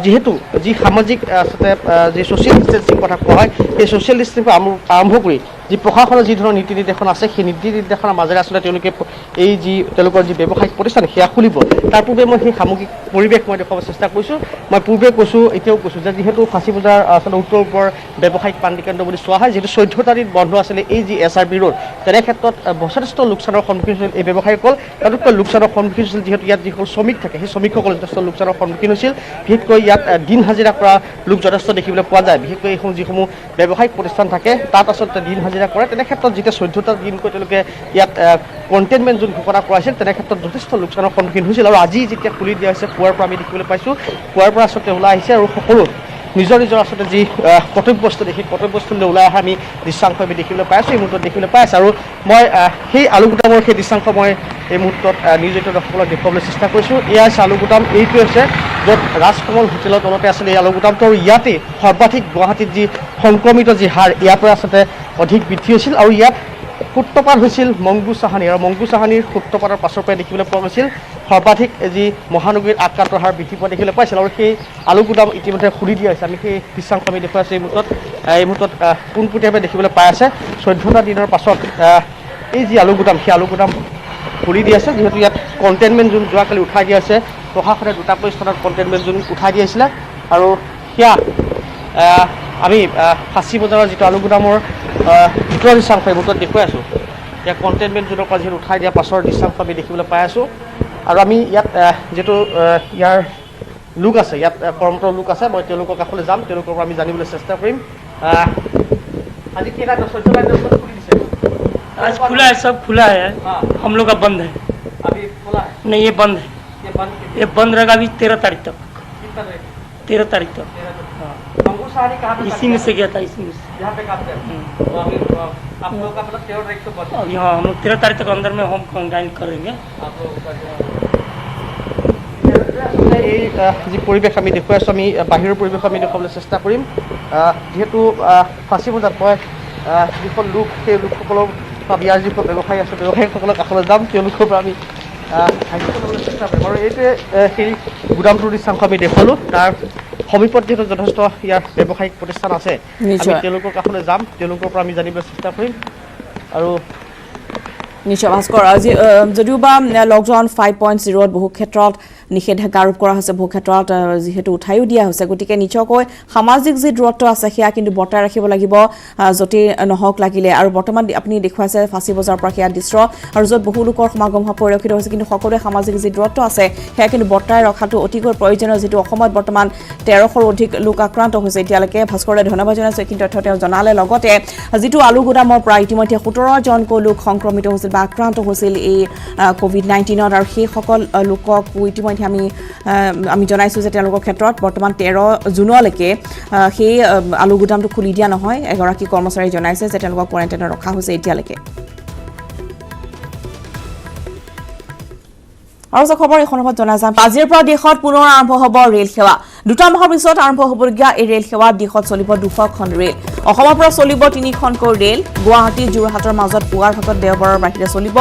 যিহেতু যি সামাজিক আচলতে যি ছ'চিয়েল ডিষ্টেঞ্চিং কথা কোৱা হয় সেই ছ'চিয়েল ডিষ্টেঞ্চিং আৰম্ভ কৰি যি প্ৰশাসনৰ যি ধৰণৰ নীতি নিৰ্দেশনা আছে সেই নীতি নিৰ্দেশনাৰ মাজেৰে আচলতে তেওঁলোকে এই যি তেওঁলোকৰ যি ব্যৱসায়িক প্ৰতিষ্ঠান সেয়া খুলিব। তাৰ পূৰ্বে মই সেই সামগ্ৰিক পৰিৱেশ মই দেখুৱাব চেষ্টা কৰিছোঁ। মই পূৰ্বে কৈছোঁ, এতিয়াও কৈছোঁ যে যিহেতু ফাঁচী বজাৰ আচলতে উত্তৰ পূবৰ ব্যৱসায়িক প্ৰান্তিকেন্দ্ৰ বুলি চোৱা হয়, যিহেতু 14টা দিন বন্ধ আছিলে এই যি SRB ৰোড, তেনে ক্ষেত্ৰত যথেষ্ট লোকচানৰ সন্মুখীন হৈছিল এই ব্যৱসায়ীসকল। তাতোতকৈ লোকচানৰ সন্মুখীন হৈছিল যিহেতু ইয়াত যিসকল শ্ৰমিক থাকে সেই শ্ৰমিকসকল যথেষ্ট লোকচানৰ সন্মুখীন হৈছিল। বিশেষকৈ ইয়াত দিন হাজিৰা কৰা লোক যথেষ্ট দেখিবলৈ পোৱা যায়। বিশেষকৈ এইসমূহ যিসমূহ ব্যৱসায়িক প্ৰতিষ্ঠান থাকে তাত আচলতে দিন হাজিৰা কৰে। তেনে ক্ষেত্ৰত যেতিয়া 14টা দিনকৈ তেওঁলোকে ইয়াত কণ্টেইনমেণ্ট জোন ঘোষণা কৰা হৈছিল, তেনে ক্ষেত্ৰত যথেষ্ট লোকচানৰ সন্মুখীন হৈছিল। আৰু আজি যেতিয়া খুলি দিয়া হৈছে পুৱাৰ পৰা আমি দেখিবলৈ পাইছোঁ, পুৱাৰ পৰা আচলতে ওলাই আহিছে আৰু সকলো নিজৰ নিজৰ আচলতে যি কৰ্তব্যস্থলী সেই কৰ্তব্যস্থলীলৈ ওলাই অহা আমি দৃশ্যাংশ আমি দেখিবলৈ পাই আছোঁ, এই মুহূৰ্তত দেখিবলৈ পাই আছোঁ। আৰু মই সেই আলু গুদামৰ সেই দৃশ্যাংশ মই এই মুহূৰ্তত নিউজ 8 দৰ্শকসকলক দেখুৱাবলৈ চেষ্টা কৰিছোঁ। এয়া হৈছে আলু গুদাম, এইটো হৈছে য'ত ৰাজকমল হোটেলৰ তলতে আছিলে এই আলু গুদামটো। আৰু ইয়াতেই সৰ্বাধিক গুৱাহাটীত যি সংক্ৰমিত যি হাৰ ইয়াৰ পৰা আচলতে অধিক বৃদ্ধি হৈছিল। আৰু ইয়াত সূত্ৰপাত হৈছিল মংগু চাহানী, আৰু মংগু চাহানীৰ সূত্ৰপাতৰ পাছৰ পৰাই দেখিবলৈ পোৱা গৈছিল সৰ্বাধিক যি মহানগৰীত আক্ৰান্তৰ হাৰ বৃদ্ধি পোৱা দেখিবলৈ পাইছিল। আৰু সেই আলু গুদাম ইতিমধ্যে খুলি দিয়া হৈছে। আমি সেই দৃশ্যাংশ আমি দেখুৱাই আছোঁ এই মুহূৰ্তত পোনপটীয়াভাৱে দেখিবলৈ পাই আছে। 14টা দিনৰ পাছত এই যি আলু গুদাম সেই আলু গুদাম খুলি দিয়া আছে, যিহেতু ইয়াত কণ্টেইনমেণ্ট জোন যোৱাকালি উঠাই দিয়া হৈছে। প্ৰশাসনে দুটাকৈ স্থানত কণ্টেইনমেণ্ট জোন উঠাই দিয়া হৈছিলে। আৰু সেয়া আমি ফাঁচী বজাৰৰ যিটো আলু গুদামৰ ভিতৰৰ দৃশ্যাংশ এই মুহূৰ্তত দেখুৱাই আছোঁ। ইয়াত কণ্টেইনমেণ্ট জোনৰ পৰা যিহেতু উঠাই দিয়া পাছৰ দৃশ্যাংশ আমি দেখিবলৈ পাই আছোঁ। আৰু আমি ইয়াত যিটো ইয়াৰ লোক আছে, ইয়াত কৰ্মৰত লোক আছে, মই তেওঁলোকৰ কাষলৈ যাম, তেওঁলোকৰ পৰা আমি জানিবলৈ চেষ্টা কৰিম। আজি কেইটা 14টা দিনত খুলি দিছে? आज खुला है, सब खुला है। हम लोग का बंद है, अभी खुला है? नहीं ये बंद है। ये बंद रहेगा अभी 13 तारीख तक। कितना तारीख? 13 तारीख तक। हाँ। मंगू सहानी कहाँ पे? इसी में से गया था, इसी में से। यहाँ पे काम करते हैं। तो अभी आप लोग का मतलब 13 तारीख को बंद है? अभी हाँ, हम लोग 13 तारीख तक अंदर में होम क्वारंटाइन करेंगे। आप लोग का এই যি পৰিৱেশ আমি দেখুৱাই আছোঁ, আমি বাহিৰৰ পৰিৱেশ আমি দেখুৱাবলৈ চেষ্টা কৰিম। যিহেতু ফাঁচী বজাৰত মই যিখন লোক সেই লোকসকলৰ বা ইয়াৰ যিসকল ব্যৱসায়ী আছে ব্যৱসায়ীসকলৰ কাষলৈ যাম, তেওঁলোকৰ পৰা আমি সাহায্য ল'বলৈ চেষ্টা কৰিম। আৰু এইটোৱে সেই গুদামটোৰ দৃশ্যাংশ আমি দেখুৱালোঁ। তাৰ সমীপত যিহেতু যথেষ্ট ইয়াৰ ব্যৱসায়িক প্ৰতিষ্ঠান আছে, আমি তেওঁলোকৰ কাষলৈ যাম, তেওঁলোকৰ পৰা আমি জানিবলৈ চেষ্টা কৰিম। আৰু নিশ্চয় ভাস্কৰ, আজি যদিওবা লকডাউন 5.0 বহু ক্ষেত্ৰত নিষেধাজ্ঞা আৰোপ কৰা হৈছে, বহু ক্ষেত্ৰত যিহেতু উঠাইও দিয়া হৈছে, গতিকে নিশ্চয়কৈ সামাজিক যি দূৰত্ব আছে সেয়া কিন্তু বৰ্তাই ৰাখিব লাগিব য'তে নহওক লাগিলে। আৰু বৰ্তমান আপুনি দেখুৱাইছে ফাঁচী বজাৰৰ পৰা সেয়া দৃশ্য, আৰু য'ত বহু লোকৰ সমাগম হোৱা পৰিলক্ষিত হৈছে, কিন্তু সকলোৱে সামাজিক যি দূৰত্ব আছে সেয়া কিন্তু বৰ্তাই ৰখাটো অতিকৈ প্ৰয়োজনীয়। যিটো অসমত বৰ্তমান 1300ৰো অধিক লোক আক্ৰান্ত হৈছে এতিয়ালৈকে। ভাস্কৰলৈ ধন্যবাদ জনাইছোঁ এইখিনি তথ্য তেওঁ জনালে। লগতে যিটো আলু গুদামৰ পৰা ইতিমধ্যে 17জনকৈ লোক সংক্ৰমিত হৈছিল বা আক্ৰান্ত হৈছিল এই COVID-19ত, আৰু সেইসকল লোকক ইতিমধ্যে আমি জনাইছোঁ যে তেওঁলোকৰ ক্ষেত্ৰত বৰ্তমান 13 জুনলৈকে সেই আলু গুদামটো খুলি দিয়া নহয়। এগৰাকী কৰ্মচাৰী জনাইছে যে তেওঁলোকক কোৱাৰেণ্টাইনত ৰখা হৈছে এতিয়ালৈকে। আৰু যে খবৰ এই সন্দৰ্ভত জনাই যাম, আজিৰ পৰা দেশত পুনৰ আৰম্ভ হ'ব ৰেল সেৱা। 2 মাহৰ পিছত আৰম্ভ হ'বলগীয়া এই ৰেল সেৱাত দেশত চলিব 200খন ৰেল। অসমৰ পৰা চলিব 3খনকৈ ৰেল। গুৱাহাটী যোৰহাটৰ মাজত পুৱাৰ ভাগত দেওবাৰৰ বাহিৰে চলিব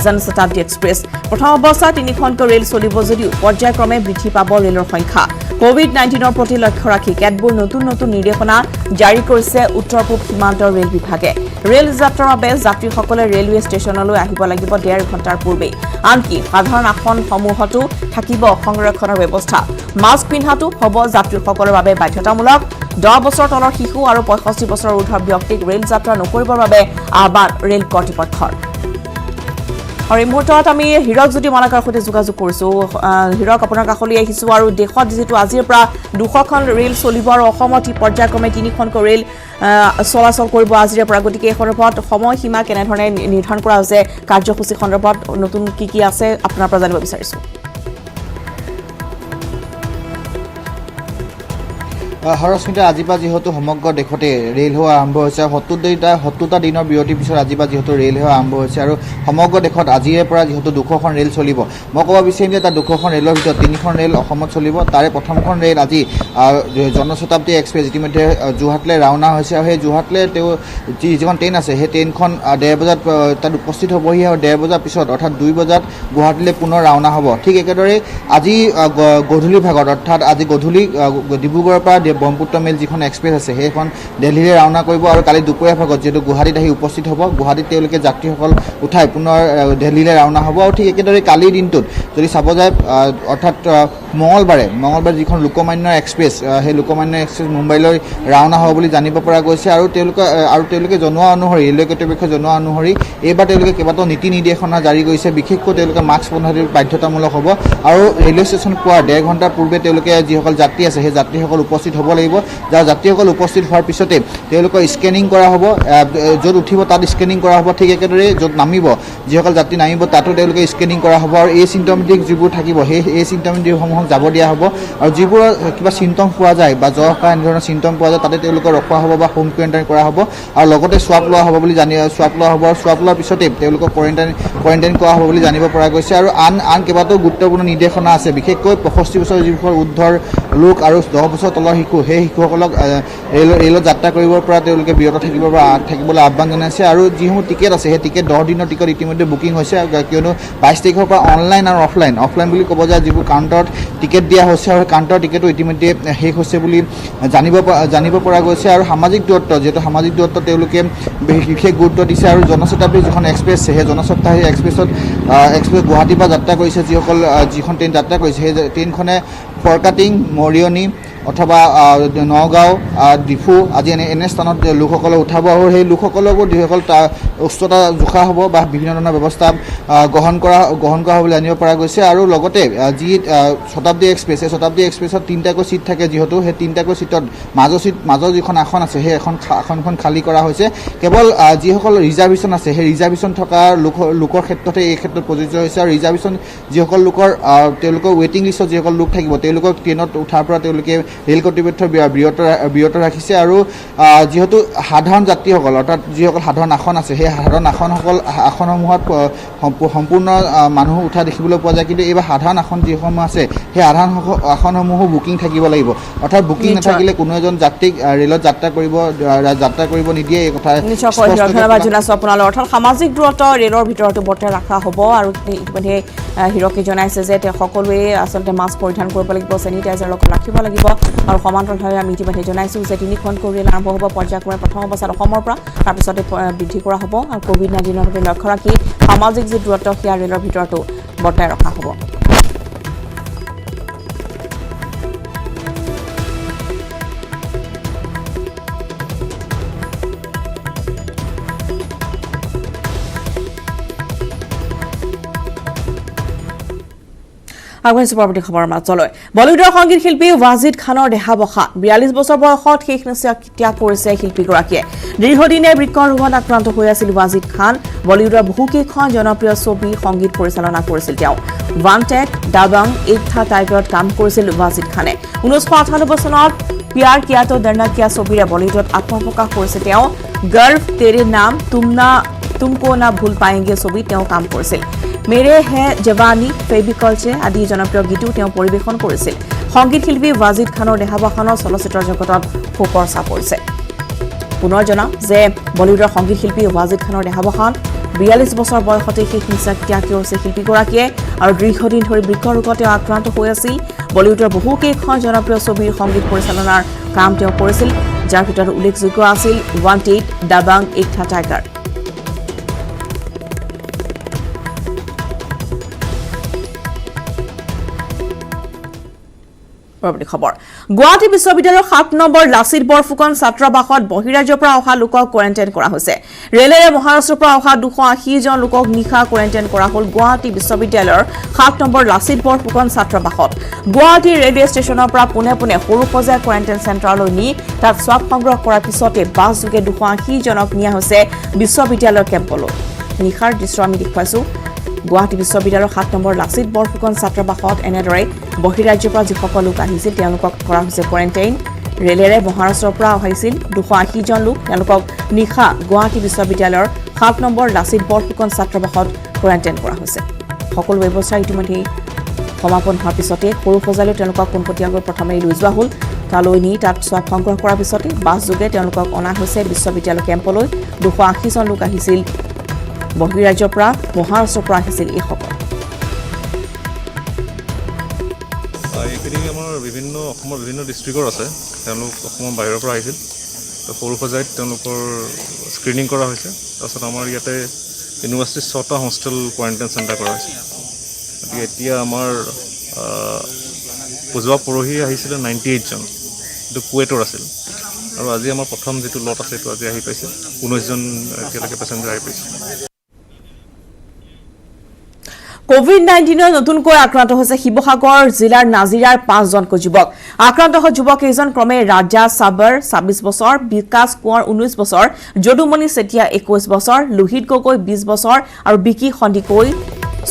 জনশতাব্দী এক্সপ্ৰেছ। প্ৰথম অৱস্থাত 3খনকৈ ৰেল চলিব যদিও পৰ্যায়ক্ৰমে বৃদ্ধি পাব ৰেলৰ সংখ্যা। COVID-19ৰ প্ৰতি লক্ষ্য ৰাখি কেতবোৰ নতুন নতুন নিৰ্দেশনা জাৰি কৰিছে উত্তৰ পূব সীমান্তৰ ৰেল বিভাগে। ৰেল যাত্ৰাৰ বাবে যাত্ৰীসকলে ৰেলৱে ষ্টেচনলৈ আহিব লাগিব 1.5 ঘণ্টাৰ পূৰ্বেই। আনকি সাধাৰণ আসনসমূহতো থাকিব সংৰক্ষণৰ ব্যৱস্থা। মাস্ক পিন্ধাটো হ'ব যাত্ৰীসকলৰ বাবে বাধ্যতামূলক। 10 বছৰ তলৰ শিশু আৰু 65 বছৰৰ ঊৰ্ধ্বৰ ব্যক্তিক ৰেল যাত্ৰা নকৰিবৰ বাবে আহ্বান ৰেল কৰ্তৃপক্ষৰ। আৰু এই মুহূৰ্তত আমি হীৰক জ্যোতি মালাকাৰ সৈতে যোগাযোগ কৰিছোঁ। হীৰক, আপোনাৰ কাষলৈ আহিছোঁ। আৰু দেশত যিটো আজিৰ পৰা 200খন ৰেল চলিব আৰু অসমত পৰ্যায়ক্ৰমে 3খনকৈ ৰেল চলাচল কৰিব আজিৰে পৰা, গতিকে এই সন্দৰ্ভত সময়সীমা কেনেধৰণে নিৰ্ধাৰণ কৰা হৈছে, কাৰ্যসূচী সন্দৰ্ভত নতুন কি আছে আপোনাৰ পৰা জানিব বিচাৰিছোঁ। হৰস্মিতা, আজিৰ পৰা যিহেতু সমগ্ৰ দেশতে ৰেল সেৱা আৰম্ভ হৈছে, 70টা দিনৰ বিৰতিৰ পিছত আজিৰ পৰা যিহেতু ৰেল সেৱা আৰম্ভ হৈছে, আৰু সমগ্ৰ দেশত আজিৰে পৰা যিহেতু 200খন ৰেল চলিব। মই ক'ব বিচাৰিম যে তাত 200খন ৰেলৰ ভিতৰত 3খন ৰেল অসমত চলিব। তাৰে প্ৰথমখন ৰেল আজি জনশতাব্দী এক্সপ্ৰেছ ইতিমধ্যে যোৰহাটলৈ ৰাওনা হৈছে, আৰু সেই যোৰহাটলৈ যিখন ট্ৰেইন আছে সেই ট্ৰেইনখন 1:30 বজাত তাত উপস্থিত হ'বহি, আৰু 1:30 বজাৰ পিছত অৰ্থাৎ 2 বজাত গুৱাহাটীলৈ পুনৰ ৰাওনা হ'ব। ঠিক একেদৰে আজি গধূলি ভাগত, অৰ্থাৎ আজি গধূলি ডিব্ৰুগড়ৰ পৰা ব্ৰহ্মপুত্ৰ মেইল যিখন এক্সপ্ৰেছ আছে সেইখন দিল্লীলৈ ৰাওনা কৰিব আৰু কালি দুপৰীয়া ভাগত যিহেতু গুৱাহাটীত আহি উপস্থিত হ'ব গুৱাহাটীত তেওঁলোকে যাত্ৰীসকল উঠাই পুনৰ দিল্লীলৈ ৰাওনা হ'ব আৰু ঠিক একেদৰে কালিৰ দিনটোত যদি চাব যায় অৰ্থাৎ মঙলবাৰে যিখন লোকমান্য এক্সপ্ৰেছ সেই লোকমান্য এক্সপ্ৰেছ মুম্বাইলৈ ৰাওনা হ'ব বুলি জানিব পৰা গৈছে আৰু তেওঁলোকে জনোৱা অনুসৰি ৰেলৱে কৰ্তৃপক্ষই জনোৱা অনুসৰি এইবাৰ তেওঁলোকে কেইবাটাও নীতি নিৰ্দেশনা জাৰি কৰিছে বিশেষকৈ তেওঁলোকে মাস্ক পিন্ধাটো বাধ্যতামূলক হ'ব আৰু ৰেলৱে ষ্টেচন পোৱাৰ 1.5 ঘণ্টাৰ পূৰ্বে তেওঁলোকে যিসকল যাত্ৰী আছে সেই যাত্ৰীসকল উপস্থিত হ'ব লাগিব যাৰ যাত্ৰীসকল উপস্থিত হোৱাৰ পিছতে তেওঁলোকৰ স্কেনিং কৰা হ'ব য'ত উঠিব তাত স্কেনিং কৰা হ'ব ঠিক একেদৰে য'ত নামিব যিসকল যাত্ৰী নামিব তাতো তেওঁলোকে স্কেনিং কৰা হ'ব আৰু এই চিম্পটমেটিক যিবোৰ থাকিব সেই চিম্পটমেটিকসমূহক যাব দিয়া হ'ব আৰু যিবোৰ কিবা চিম্পটম পোৱা যায় বা জ্বৰ কাহ এনেধৰণৰ চিম্পটম পোৱা যায় তাতে তেওঁলোকক ৰখোৱা হ'ব বা হোম কোৱাৰেণ্টাইন কৰা হ'ব আৰু লগতে স্বাব লোৱা হ'ব বুলি স্বাব লোৱা হ'ব আৰু স্বাব লোৱাৰ পিছতে তেওঁলোকক কোৱাৰেণ্টাইন কৰা হ'ব বুলি জানিব পৰা গৈছে আৰু আন কেইবাটাও গুৰুত্বপূৰ্ণ নিৰ্দেশনা আছে বিশেষকৈ 65 বছৰ যিসকল ঊৰ্ধৰ লোক আৰু 10 বছৰ তলৰ শিশু সেই শিশুসকলক ৰেলত যাত্ৰা কৰিবৰ পৰা তেওঁলোকে বিৰত থাকিবলৈ আহ্বান জনাইছে আৰু যিসমূহ টিকেট আছে সেই টিকেট 10 দিনৰ টিকেট ইতিমধ্যে বুকিং হৈছে কিয়নো 22 তাৰিখৰ পৰা অনলাইন আৰু অফলাইন বুলি ক'ব যায় যিবোৰ কাউণ্টাৰত টিকেট দিয়া হৈছে আৰু কাউণ্টাৰ টিকেটো ইতিমধ্যে শেষ হৈছে বুলি জানিব পৰা গৈছে আৰু সামাজিক দূৰত্ব যিহেতু সামাজিক দূৰত্ব তেওঁলোকে বিশেষ গুৰুত্ব দিছে আৰু জনশতাব্দী যিখন এক্সপ্ৰেছ সেই জনশতাব্দী এক্সপ্ৰেছ গুৱাহাটীৰ পৰা যাত্ৰা কৰিছে যিখন ট্ৰেইন যাত্ৰা কৰিছে সেই ট্ৰেইনখনে ফৰকাটিং মৰিয়নি অথবা নগাঁও ডিফু আজি এনে স্থানত লোকসকলক উঠাব আৰু সেই লোকসকলকো যিসকল উচ্চতা জোখা হ'ব বা বিভিন্ন ধৰণৰ ব্যৱস্থা গ্ৰহণ কৰা হ'ব বুলি জানিব পৰা গৈছে আৰু লগতে যি শতাব্দী এক্সপ্ৰেছ সেই শতাব্দী এক্সপ্ৰেছত 3টাকৈ ছিট থাকে যিহেতু সেই 3টাকৈ ছিটত মাজৰ যিখন আসন আছে সেই আসনখন খালী কৰা হৈছে কেৱল যিসকল ৰিজাৰ্ভেশ্যন আছে সেই ৰিজাৰ্ভেশ্যন থকা লোকৰ ক্ষেত্ৰতে এই ক্ষেত্ৰত প্ৰযোজ্য হৈছে আৰু ৰিজাৰ্ভেশ্যন যিসকল লোকৰ তেওঁলোকৰ ৱেইটিং লিষ্টত যিসকল লোক থাকিব তেওঁলোকক ট্ৰেইনত উঠাৰ পৰা তেওঁলোকে ৰেল কৰ্তৃপক্ষই বিৰত ৰাখিছে আৰু যিহেতু সাধাৰণ যাত্ৰীসকল অৰ্থাৎ যিসকল সাধাৰণ আসন আছে সেই সাধাৰণ আসনসমূহত সম্পূৰ্ণ মানুহ উঠা দেখিবলৈ পোৱা যায় কিন্তু এইবাৰ সাধাৰণ আসন যিসমূহ আছে সেই সাধাৰণ আসনসমূহো বুকিং থাকিব লাগিব অৰ্থাৎ বুকিং নাথাকিলে কোনো এজন যাত্ৰীক ৰেলত যাত্ৰা কৰিব নিদিয়ে এই কথা নিশ্চয়কৈ ধন্যবাদ জনাইছোঁ আপোনালৈ অৰ্থাৎ সামাজিক দূৰত্ব ৰেলৰ ভিতৰতো বৰ্তাই ৰখা হ'ব আৰু ইতিমধ্যে হিৰকে জনাইছে যে তেওঁ সকলোৱে আচলতে মাস্ক পৰিধান কৰিব লাগিব চেনিটাইজাৰ লগত ৰাখিব লাগিব আৰু সমান্তৰালভাৱে আমি ইতিমধ্যে জনাইছোঁ যে 3খনকৈ ৰেল আৰম্ভ হ'ব পৰ্যায়ক্ৰমে প্ৰথম অৱস্থাত অসমৰ পৰা তাৰপিছতে বৃদ্ধি কৰা হ'ব আৰু COVID-19ৰ প্ৰতি লক্ষ্য ৰাখি সামাজিক যি দূৰত্ব সেয়া ৰেলৰ ভিতৰতো বৰ্তাই ৰখা হ'ব আগবাঢ়িছোঁ পৰৱৰ্তী খবৰৰ মাজলৈ বলিউডৰ সংগীত শিল্পী ৱাজিদ খানৰ দেহাৱসান 42 বছৰ বয়সত শেষ নিশ্চয় ত্যাগ কৰিছে শিল্পীগৰাকীয়ে দীৰ্ঘদিনে বৃক্কৰ ৰোগত আক্ৰান্ত হৈ আছিল ৱাজিদ খান বলিউডৰ বহুকেইখন জনপ্ৰিয় ছবি সংগীত পৰিচালনা কৰিছিল তেওঁ ৱান্টেড দাবাং এক থা টাইগাৰত কাম কৰিছিল ৱাজিদ খানে 1998 চনত প্যাৰ কিয়া তো ডৰনা কিয়া ছবিৰে বলিউডত আত্মপ্ৰকাশ কৰিছে তেওঁ গৰ্ভ তেৰে নাম তুমকো না ভুল পায়েংগে ছবিত তেওঁ কাম কৰিছিল মেৰে হে জৱানী ফেবিকলচে আদি জনপ্ৰিয় গীতো তেওঁ পৰিৱেশন কৰিছিল সংগীত শিল্পী ৱাজিদ খানৰ দেহাৱসানৰ চলচ্চিত্ৰ জগতত শোকৰ ছাপ পৰিছে পুনৰ জনাম যে বলিউডৰ সংগীত শিল্পী ৱাজিদ খানৰ দেহাৱসান 42 বছৰ বয়সতে শেষ নিশ্বাস ত্যাগ কৰিছে শিল্পীগৰাকীয়ে আৰু দীৰ্ঘদিন ধৰি বৃক্কৰ ৰোগত তেওঁ আক্ৰান্ত হৈ আছিল বলিউডৰ বহুকেইখন জনপ্ৰিয় ছবিৰ সংগীত পৰিচালনাৰ কাম তেওঁ কৰিছিল যাৰ ভিতৰত উল্লেখযোগ্য আছিল ৱান্টেড দাবাং এক থা টাইগাৰ পৰৱৰ্তী খবৰ গুৱাহাটী বিশ্ববিদ্যালয়ৰ 7 নম্বৰ লাচিত বৰফুকন ছাত্ৰাবাসত বহিৰাজ্যৰ পৰা অহা লোকক কোৱাৰেণ্টাইন কৰা হৈছে ৰেলেৰে মহাৰাষ্ট্ৰৰ পৰা অহা 280 জন লোকক নিশা কোৱাৰেণ্টাইন কৰা হ'ল গুৱাহাটী বিশ্ববিদ্যালয়ৰ 7 নম্বৰ লাচিত বৰফুকন ছাত্ৰাবাসত গুৱাহাটী ৰেলৱে ষ্টেচনৰ পৰা পোনে পোনে সৰু পৰ্যায়ৰ কোৱাৰেণ্টাইন চেণ্টাৰলৈ নি তাত স্বাব সংগ্ৰহ কৰাৰ পিছতে বাছ যোগে 280 জনক নিয়া হৈছে বিশ্ববিদ্যালয়ৰ কেম্পলৈ নিশাৰ দৃশ্য আমি দেখুৱাইছোঁ গুৱাহাটী বিশ্ববিদ্যালয়ৰ 7 নম্বৰ লাচিত বৰফুকন ছাত্ৰাবাসত এনেদৰে বহিৰাজ্যৰ পৰা যিসকল লোক আহিছিল তেওঁলোকক কৰা হৈছে কোৱাৰেণ্টাইন ৰেলেৰে মহাৰাষ্ট্ৰৰ পৰা আহিছিল 280 জন লোক তেওঁলোকক নিশা গুৱাহাটী বিশ্ববিদ্যালয়ৰ 7 নম্বৰ লাচিত বৰফুকন ছাত্ৰাবাসত কোৱাৰেণ্টাইন কৰা হৈছে সকলো ব্যৱস্থা ইতিমধ্যে সমাপন হোৱাৰ পিছতে সৰু সজালৈ তেওঁলোকক পোনপটীয়াকৈ প্ৰথমে লৈ যোৱা হ'ল তালৈ নি তাত স্বাব সংগ্ৰহ কৰাৰ পিছতে বাছ যোগে তেওঁলোকক অনা হৈছে বিশ্ববিদ্যালয় কেম্পলৈ 280 জন লোক আহিছিল বহিৰাজ্যৰ পৰা মহাৰাষ্ট্ৰৰ পৰা আহিছিল এইসকল স্ক্ৰিনিং আমাৰ অসমৰ বিভিন্ন ডিষ্ট্ৰিক্টৰ আছে তেওঁলোক অসমৰ বাহিৰৰ পৰা আহিছিল তো সৰু সজাইত তেওঁলোকৰ স্ক্ৰিনিং কৰা হৈছে তাৰপিছত আমাৰ ইয়াতে ইউনিভাৰ্চিটিৰ 6টা হোষ্টেল কোৱাৰেণ্টাইন চেণ্টাৰ কৰা হৈছে গতিকে এতিয়া আমাৰ যোৱা পৰহি আহিছিলে 98 জন এইটো কুৱেটৰ আছিল আৰু আজি আমাৰ প্ৰথম যিটো লট আছে এইটো আজি আহি পাইছে 19 জন এতিয়ালৈকে পেচেঞ্জাৰ আহি পাইছে কোভিড-19 নতুনকৈ আক্ৰান্ত হৈছে শিৱসাগৰ জিলাৰ নাজিৰাৰ 5 জনকৈ যুৱক আক্ৰান্ত হোৱা যুৱক কেইজন ক্ৰমে ৰাজা সাবৰ 26 বছৰ বিকাশ কোঁৱৰ 19 বছৰ যদুমণি চেতিয়া 21 বছৰ লোহিত গগৈ 20 বছৰ আৰু বিকি সন্দিকৈ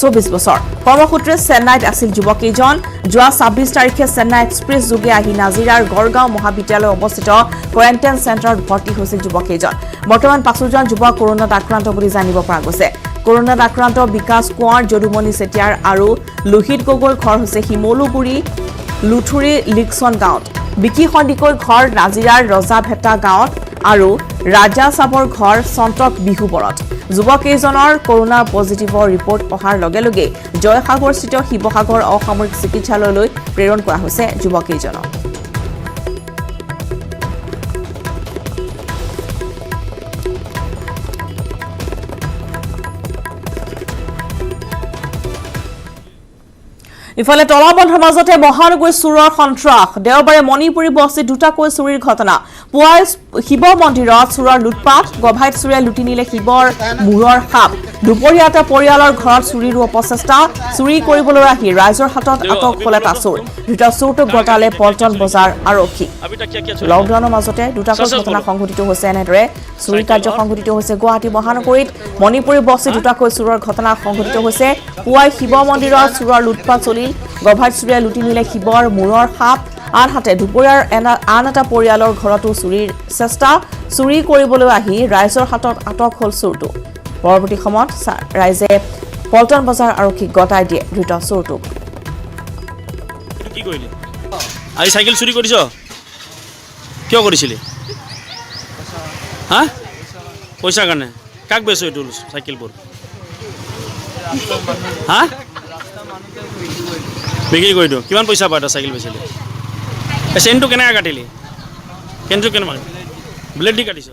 24 বছৰ কৰ্মসূত্ৰে চেন্নাইত আছিল যুৱক কেইজন যোৱা 26 তাৰিখে চেন্নাই এক্সপ্ৰেছ যোগে আহি নাজিৰাৰ গড়গাঁও মহাবিদ্যালয় অৱস্থিত কোৱাৰেণ্টাইন চেণ্টাৰত ভৰ্তি হৈছিল যুৱক কেইজন বৰ্তমান 5জন যুৱক কৰোনাত আক্ৰান্ত বুলি জানিব পৰা গৈছে কৰোনাত আক্ৰান্ত বিকাশ কোঁৱৰ যদুমণি চেতিয়াৰ আৰু লোহিত গগৈৰ ঘৰ হৈছে শিমলুগুৰি লুথুৰি লিকছন গাঁৱত বিকি সন্দিকৈ ঘৰ নাজিৰাৰ ৰজাভেটা গাঁৱত আৰু ৰাজা চাবৰ ঘৰ চন্তক বিহুবৰত যুৱকেইজনৰ কৰোনা পজিটিভৰ ৰিপৰ্ট অহাৰ লগে লগে জয়সাগৰস্থিত শিৱসাগৰ অসামৰিক চিকিৎসালয়লৈ প্ৰেৰণ কৰা হৈছে যুৱকেইজনক ইফালে তলাবন্ধৰ মাজতে মহানগৰী চুৰৰ সন্ত্ৰাস দেওবাৰে মণিপুৰী বস্তিত দুটাকৈ চুৰিৰ ঘটনা পুৱাই শিৱ মন্দিৰত চুৰৰ লুটপাট গভাইত চুৰে লুটি নিলে শিৱৰ মূৰৰ সাপ দুপৰীয়া এটা পৰিয়ালৰ ঘৰত চুৰিৰ অপচেষ্টা চুৰি কৰিবলৈ আহি ৰাইজৰ হাতত আটক হ'ল এটা চোৰ দুটা চোৰটোক গতালে পল্টন বজাৰ আৰক্ষী লকডাউনৰ মাজতে দুটাকৈ ঘটনা সংঘটিত হৈছে এনেদৰে চুৰি কাৰ্য সংঘটিত হৈছে গুৱাহাটী মহানগৰীত মণিপুৰী বস্তিত দুটাকৈ চুৰৰ ঘটনা সংঘটিত হৈছে পুৱাই শিৱ মন্দিৰত চুৰৰ লুটপাট চলিল গভাইত চুৰে লুটি নিলে শিৱৰ মূৰৰ সাপ আনহাতে দুপৰীয়াৰ আন এটা পৰিয়ালৰ ঘৰতো চুৰিৰ চেষ্টা চুৰি কৰিবলৈ আহি ৰাইজৰ হাতত আটক হ'ল চোৰটো পৰৱৰ্তী সময়ত ৰাইজে পল্টন বজাৰ আৰক্ষীক গতাই দিয়ে দুটা চোৰটোক কি কৰিলি আজি চাইকেল চুৰি কৰিছ কিয় কৰিছিলি হা পইচাৰ কাৰণে কাক বেচো এইটো চাইকেলবোৰ হা বিক্ৰী কৰি দিওঁ কিমান পইচা পায় এটা চাইকেল বেচিলে চেইনটো কেনেকৈ কাটিলি চেইনটো কেনেকৈ ব্লেড দি কাটিছ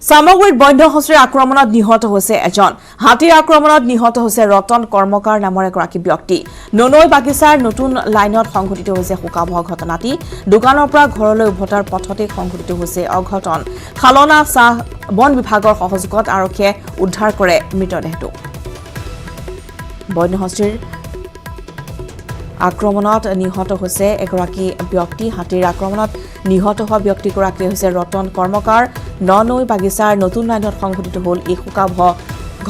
সামগ্ৰীত বন্য হস্তীৰ আক্ৰমণত নিহত হৈছে এজন হাতীৰ আক্ৰমণত নিহত হৈছে ৰতন কৰ্মকাৰ নামৰ এগৰাকী ব্যক্তি ননৈ বাগিচাৰ নতুন লাইনত সংঘটিত হৈছে শোকাবহ ঘটনাটি দোকানৰ পৰা ঘৰলৈ উভতাৰ পথতে সংঘটিত হৈছে অঘটন খালনা চাহ বন বিভাগৰ সহযোগত আৰক্ষীয়ে উদ্ধাৰ কৰে মৃতদেহটো বন্য হস্তীৰ আক্ৰমণত নিহত হৈছে এগৰাকী ব্যক্তি হাতীৰ আক্ৰমণত নিহত হোৱা ব্যক্তিগৰাকী হৈছে ৰতন কৰ্মকাৰ ননৈ বাগিচাৰ নতুন লাইনত সংঘটিত হ'ল এই শোকাবহ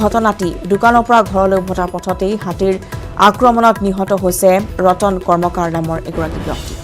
ঘটনাটি দোকানৰ পৰা ঘৰলৈ উভতাৰ পথতেই হাতীৰ আক্ৰমণত নিহত হৈছে ৰতন কৰ্মকাৰ নামৰ এগৰাকী ব্যক্তি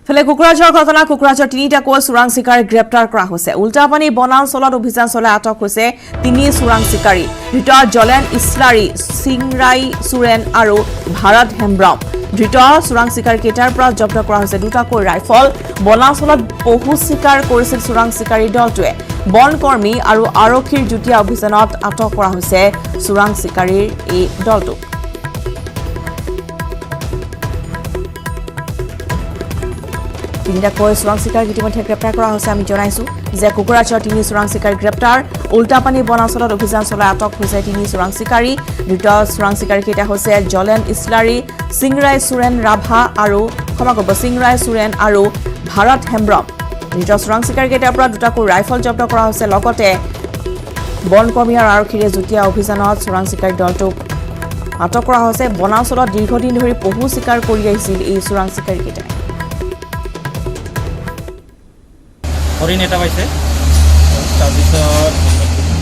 ফলে কুকুৰাঝৰ ঘটনা কুকুৰাঝৰ তিনিটাকৈ চোৰাং চিকাৰী গ্ৰেপ্তাৰ কৰা হৈছে উল্টাপানী বনাঞ্চলত অভিযান চলাই আটক হৈছে তিনি চোৰাং চিকাৰী ভিতৰত জলেন ইছলাৰী সিংৰাই সুৰেন আৰু ভাৰত হেমব্ৰম ধৃত চোৰাং চিকাৰী কেইটাৰ পৰা জব্দ কৰা হৈছে দুটাকৈ ৰাইফল বনাঞ্চলত পহু চিকাৰ কৰিছিল চোৰাং চিকাৰী দলটোৱে বনকৰ্মী আৰু আৰক্ষীৰ যুটীয়া অভিযানত আটক কৰা হৈছে চোৰাং চিকাৰীৰ এই দলটোক তিনিটাকৈ চোৰাং চিকাৰীক ইতিমধ্যে গ্ৰেপ্তাৰ কৰা হৈছে আমি জনাইছো যে কুকুৰাঝৰ তিনি চোৰাং চিকাৰী গ্ৰেপ্তাৰ উল্টাপানী বনাঞ্চলত অভিযান চলাই আটক হৈছে তিনি চোৰাং চিকাৰী ধৃত চোৰাং চিকাৰীকেইটা হৈছে জলেন ইছলাৰী সিংৰাই সুৰেন ৰাভা আৰু সিংৰাই সুৰেন আৰু ভাৰত হেমব্ৰম ধৃত চোৰাং চিকাৰীকেইটাৰ পৰা দুটাকৈ ৰাইফল জব্দ কৰা হৈছে লগতে বনকৰ্মী আৰু আৰক্ষীৰে যুটীয়া অভিযানত চোৰাং চিকাৰী দলটোক আটক কৰা হৈছে বনাঞ্চলত দীৰ্ঘদিন ধৰি পহু চিকাৰ কৰি আহিছিল এই চোৰাং চিকাৰীকেইটাই হৰিণ এটা পাইছে তাৰপিছত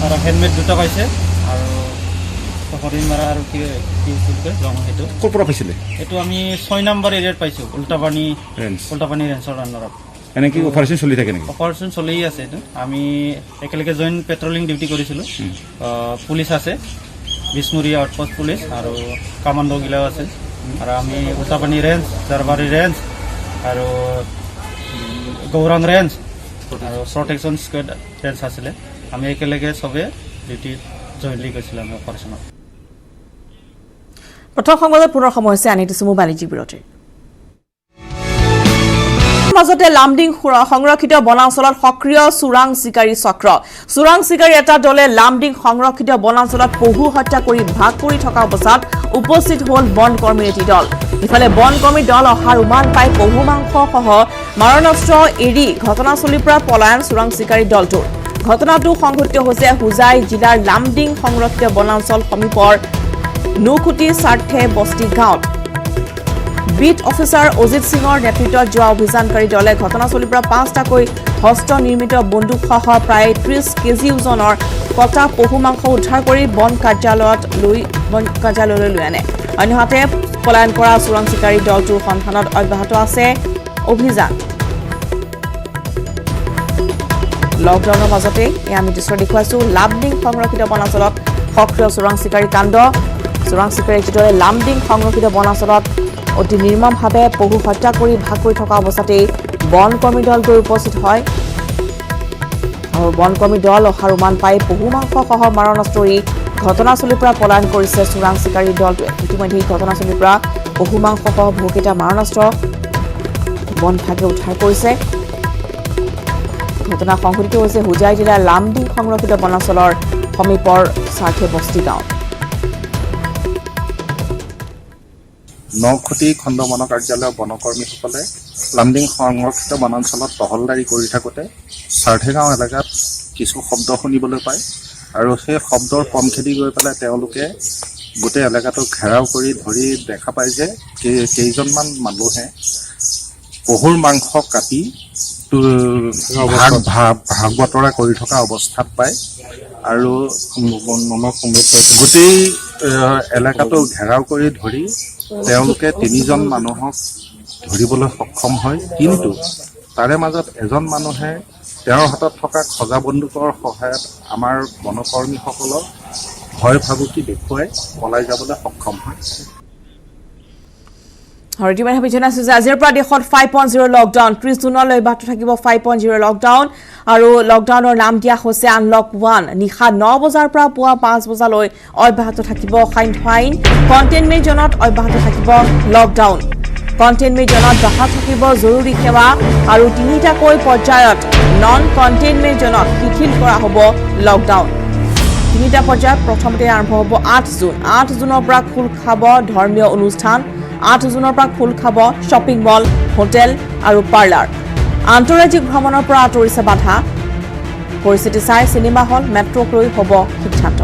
আৰু হেলমেট দুটা পাইছে আৰু হৰিণ মাৰা আৰু কি ৰং সেইটো ক'ৰ পৰা পাইছিলে এইটো আমি 6 নম্বৰ এৰিয়াত পাইছোঁ উল্টাপানী ৰেঞ্চৰ আণ্ডাৰত এনেকৈ অপাৰেশ্যন চলি থাকে নেকি অপাৰেশ্যন চলি আছে এইটো আমি একেলগে জইণ্ট পেট্ৰলিং ডিউটি কৰিছিলোঁ পুলিচ আছে বিষ্ণুৰী আউটপোষ্ট পুলিচ আৰু কামাণ্ডোগিলাও আছে আৰু আমি উল্টাপানী ৰেঞ্জ জাৰবাৰী ৰেঞ্জ আৰু গৌৰাং ৰেঞ্জ আৰু শ্বৰ্ট একশ্যন স্কোৱাড ৰেঞ্জ আছিলে আমি একেলগে চবে ডিউটি জইনলি গৈছিলোঁ আমি অপাৰেশ্যনত প্ৰথম সংবাদত পুনৰ সময় হৈছে আনি দিছো বাণিজ্যিক বিৰতিৰ মাজতে লামডিং সংৰক্ষিত বনাঞ্চলত সক্ৰিয় চোৰাং চিকাৰী চক্ৰ চোৰাং চিকাৰী এটা দলে লামডিং সংৰক্ষিত বনাঞ্চলত পহু হত্যা কৰি ভাগ কৰি থকা অৱস্থাত উপস্থিত হ'ল বন কৰ্মীৰ এটি দল ইফালে বন কৰ্মী দল অহাৰ উমান পাই পহু মাংসসহ মাৰণাস্ত্ৰ এৰি ঘটনাস্থলীৰ পৰা পলায়ন চোৰাং চিকাৰী দলটোৰ ঘটনাটো সংঘটিত হৈছে হুজাই জিলাৰ লামডিং সংৰক্ষিত বনাঞ্চল সমীপৰ নুখুটি সাৰ্থে বস্তি গাঁৱত বিট অফিচাৰ অজিত সিঙৰ নেতৃত্বত যোৱা অভিযানকাৰী দলে ঘটনাস্থলীৰ পৰা 5টাকৈ হস্ত নিৰ্মিত বন্দুকসহ প্ৰায় 30 কেজি ওজনৰ কটা পহু মাংস উদ্ধাৰ কৰি বন কাৰ্যালয়লৈ লৈ আনে অন্যহাতে পলায়ন কৰা চোৰাং চিকাৰী দলটোৰ সন্ধানত অব্যাহত আছে অভিযান লকডাউনৰ মাজতে আমি দৃশ্য দেখুৱাইছো লামডিং সংৰক্ষিত বনাঞ্চলত সক্ৰিয় চোৰাং চিকাৰী কাণ্ড চোৰাং চিকাৰী দলে লামডিং সংৰক্ষিত বনাঞ্চলত অতি নিৰ্মমভাৱে পহু হত্যা কৰি ভাগ কৰি থকা অৱস্থাতেই বন কৰ্মী দল গৈ উপস্থিত হয় আৰু বন কৰ্মী দল অহাৰ উমান পাই পহু মাংসসহ মাৰণাস্ত্ৰই ঘটনাস্থলীৰ পৰা পলায়ন কৰিছে চোৰাং চিকাৰী দলটোৱে ইতিমধ্যে ঘটনাস্থলীৰ পৰা পহু মাংসসহ বহুকেইটা মাৰণাস্ত্ৰ বন বিভাগে উদ্ধাৰ কৰিছে ঘটনা সংঘটিত হৈছে হুজাই জিলাৰ লামডিং সংৰক্ষিত বনাঞ্চলৰ সমীপৰ সাৰ্থে বস্তি গাঁৱত নখুটি খণ্ড বন কাৰ্যালয়ৰ বনকৰ্মীসকলে লামডিং সংৰক্ষিত বনাঞ্চলত টহলদাৰী কৰি থাকোঁতে সাৰ্থেগাঁও এলেকাত কিছু শব্দ শুনিবলৈ পায় আৰু সেই শব্দৰ পম খেদি গৈ পেলাই তেওঁলোকে গোটেই এলেকাটো ঘেৰাও কৰি ধৰি দেখা পায় যে কেইজনমান মানুহে পহুৰ মাংস কাটি ভাগ বতৰা কৰি থকা অৱস্থাত পায় আৰু গোটেই এলেকাটো ঘেৰাও কৰি ধৰি তেওঁলোকে 3জন মানুহক ধৰিবলৈ সক্ষম হয় কিন্তু তাৰে মাজত এজন মানুহে তেওঁৰ হাতত থকা খজা বন্দুকৰ সহায়ত আমাৰ বনকৰ্মীসকলক ভয় ভাবুকি দেখুৱাই পলাই যাবলৈ সক্ষম হয় আৰু ইতিমধ্যে আমি জনাইছো যে আজিৰ পৰা দেশত 5.0 লকডাউন 30 জুনলৈ অব্যাহত থাকিব 5.0 লকডাউন আৰু লকডাউনৰ নাম দিয়া হৈছে আনলক 1 নিশা 9 বজাৰ পৰা পুৱা 5 বজালৈ অব্যাহত থাকিব ফাইন কণ্টেইনমেণ্ট জোনত অব্যাহত থাকিব লকডাউন কণ্টেইনমেণ্ট জোনত বহাল থাকিব জৰুৰী সেৱা আৰু 3টাকৈ পৰ্যায়ত নন কণ্টেইনমেণ্ট জোনত শিথিল কৰা হ'ব লকডাউন 3টা পৰ্যায়ত প্ৰথমতে আৰম্ভ হ'ব 8 জুনৰ পৰা খোল খাব ধৰ্মীয় অনুষ্ঠান 8 জুনৰ পৰা খোল খাব শ্বপিং মল হোটেল আৰু পাৰ্লাৰ আন্তঃৰাজ্যিক ভ্ৰমণৰ পৰা আঁতৰিছে বাধা পৰিস্থিতি চাই চিনেমা হল মেট্ৰক লৈ হ'ব সিদ্ধান্ত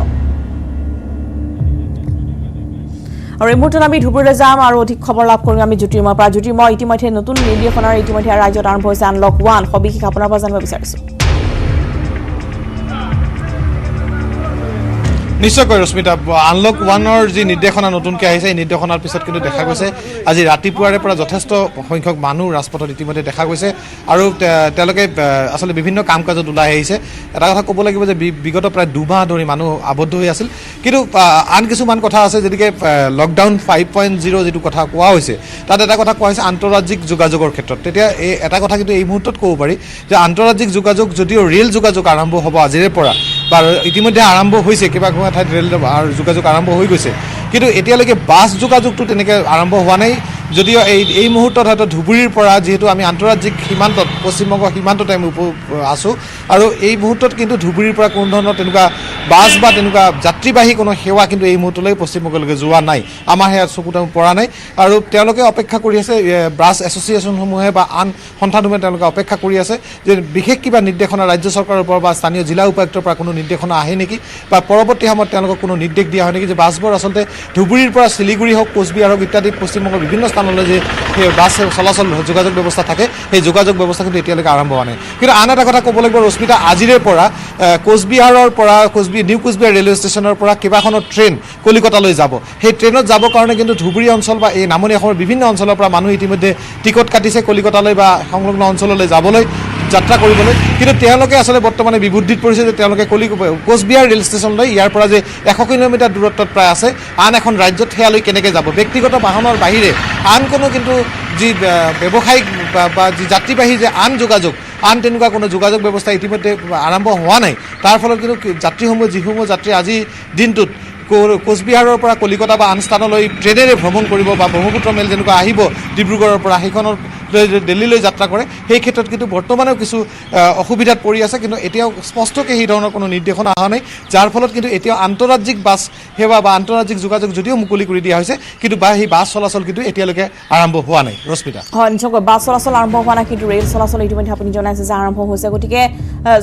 আৰু এই মুহূৰ্তত আমি ধুবুৰীলৈ যাম আৰু অধিক খবৰ লাভ কৰিম আমি জ্যোতিৰ্ময়ৰ পৰা জ্যোতিৰ্ময় ইতিমধ্যে নতুন নিৰ্দেশনাৰ ইতিমধ্যে ৰাজ্যত আৰম্ভ হৈছে আনলক 1 সবিশেষ আপোনাৰ পৰা জানিব বিচাৰিছো নিশ্চয়কৈ ৰশ্মিতা আনলক 1ৰ যি নিৰ্দেশনা নতুনকৈ আহিছে এই নিৰ্দেশনাৰ পিছত কিন্তু দেখা গৈছে আজি ৰাতিপুৱাৰে পৰা যথেষ্ট সংখ্যক মানুহ ৰাজপথত ইতিমধ্যে দেখা গৈছে আৰু তেওঁলোকে আচলতে বিভিন্ন কাম কাজত ওলাই আহিছে এটা কথা ক'ব লাগিব যে বিগত প্ৰায় 2 মাহ ধৰি মানুহ আবদ্ধ হৈ আছিল কিন্তু আন কিছুমান কথা আছে যেনেকৈ লকডাউন 5.0 যিটো কথা কোৱা হৈছে তাত এটা কথা কোৱা হৈছে আন্তঃৰাজ্যিক যোগাযোগৰ ক্ষেত্ৰত তেতিয়া এই এটা কথা কিন্তু এই মুহূৰ্তত ক'ব পাৰি যে আন্তঃৰাজ্যিক যোগাযোগ যদিও ৰেল যোগাযোগ আৰম্ভ হ'ব আজিৰে পৰা বা ইতিমধ্যে আৰম্ভ হৈছে কিবা ঠাইত ৰেল যোগাযোগ আৰম্ভ হৈ গৈছে কিন্তু এতিয়ালৈকে বাছ যোগাযোগটো তেনেকৈ আৰম্ভ হোৱা নাই যদিও এই মুহূৰ্তত হয়তো ধুবুৰীৰ পৰা যিহেতু আমি আন্তঃৰাজ্যিক সীমান্তত পশ্চিমবংগৰ সীমান্ততে আমি আছোঁ আৰু এই মুহূৰ্তত কিন্তু ধুবুৰীৰ পৰা কোনো ধৰণৰ তেনেকুৱা বাছ বা তেনেকুৱা যাত্ৰীবাহী কোনো সেৱা কিন্তু এই মুহূৰ্তলৈ পশ্চিমবংগলৈকে যোৱা নাই আমাৰ সেয়া চকুত পৰা নাই আৰু তেওঁলোকে অপেক্ষা কৰি আছে বাছ এছ'চিয়েশ্যনসমূহে বা আন সন্থাসমূহে তেওঁলোকে অপেক্ষা কৰি আছে যে বিশেষ কিবা নিৰ্দেশনা ৰাজ্য চৰকাৰৰ পৰা বা স্থানীয় জিলা উপায়ুক্তৰ পৰা কোনো নিৰ্দেশনা আহে নেকি বা পৰৱৰ্তী সময়ত তেওঁলোকক কোনো নিৰ্দেশ দিয়া হয় নেকি যে বাছবোৰ আচলতে ধুবুৰীৰ পৰা শিলিগুৰি হওক কোচবিহাৰ হওক ইত্যাদি পশ্চিমবংগৰ বিভিন্ন স্থানলৈ যে সেই বাছ চলাচল যোগাযোগ ব্যৱস্থা থাকে সেই যোগাযোগ ব্যৱস্থা কিন্তু এতিয়ালৈকে আৰম্ভ হোৱা নাই কিন্তু আন এটা কথা ক'ব লাগিব ৰশ্মিতা আজিৰে পৰা কোচবিহাৰৰ পৰা নিউ কোচবিহাৰ ৰেলৱে ষ্টেচনৰ পৰা কেইবাখনো ট্ৰেইন কলিকতালৈ যাব সেই ট্ৰেইনত যাবৰ কাৰণে কিন্তু ধুবুৰী অঞ্চল বা এই নামনি অসমৰ বিভিন্ন অঞ্চলৰ পৰা মানুহ ইতিমধ্যে টিকট কাটিছে কলিকতালৈ বা সংলগ্ন অঞ্চললৈ যাবলৈ যাত্ৰা কৰিবলৈ কিন্তু তেওঁলোকে আচলতে বৰ্তমানে বিবুদ্ধিত পৰিছে যে তেওঁলোকে কোচবিহাৰ ৰেল ষ্টেচনলৈ ইয়াৰ পৰা যে 100 কিলোমিটাৰ দূৰত্বত প্ৰায় আছে আন এখন ৰাজ্যত সেয়ালৈ কেনেকৈ যাব ব্যক্তিগত বাহনৰ বাহিৰে আন কোনো কিন্তু যি ব্যৱসায়িক বা যি যাত্ৰীবাহী যে আন যোগাযোগ আন তেনেকুৱা কোনো যোগাযোগ ব্যৱস্থা ইতিমধ্যে আৰম্ভ হোৱা নাই তাৰ ফলত কিন্তু যাত্ৰীসমূহ যিসমূহ যাত্ৰী আজি দিনটোত কোচবিহাৰৰ পৰা কলিকতা বা আন স্থানলৈ ট্ৰেইনেৰে ভ্ৰমণ কৰিব বা ব্ৰহ্মপুত্ৰ মেল যেনেকুৱা আহিব ডিব্ৰুগড়ৰ পৰা সেইখনৰ দিল্লীলৈ যাত্ৰা কৰে সেই ক্ষেত্ৰত কিন্তু বৰ্তমানেও কিছু অসুবিধাত পৰি আছে কিন্তু এতিয়াও স্পষ্টকৈ সেই ধৰণৰ কোনো নিৰ্দেশনা অহা নাই যাৰ ফলত কিন্তু এতিয়াও আন্তঃৰাজ্যিক বাছ সেৱা বা আন্তঃৰাজ্যিক যোগাযোগ যদিও মুকলি কৰি দিয়া হৈছে কিন্তু সেই বাছ চলাচল কিন্তু এতিয়ালৈকে আৰম্ভ হোৱা নাই ৰশ্মিতা হয় নিশ্চয়কৈ বাছ চলাচল আৰম্ভ হোৱা নাই কিন্তু ৰেল চলাচল ইতিমধ্যে আপুনি জনাইছে যে আৰম্ভ হৈছে গতিকে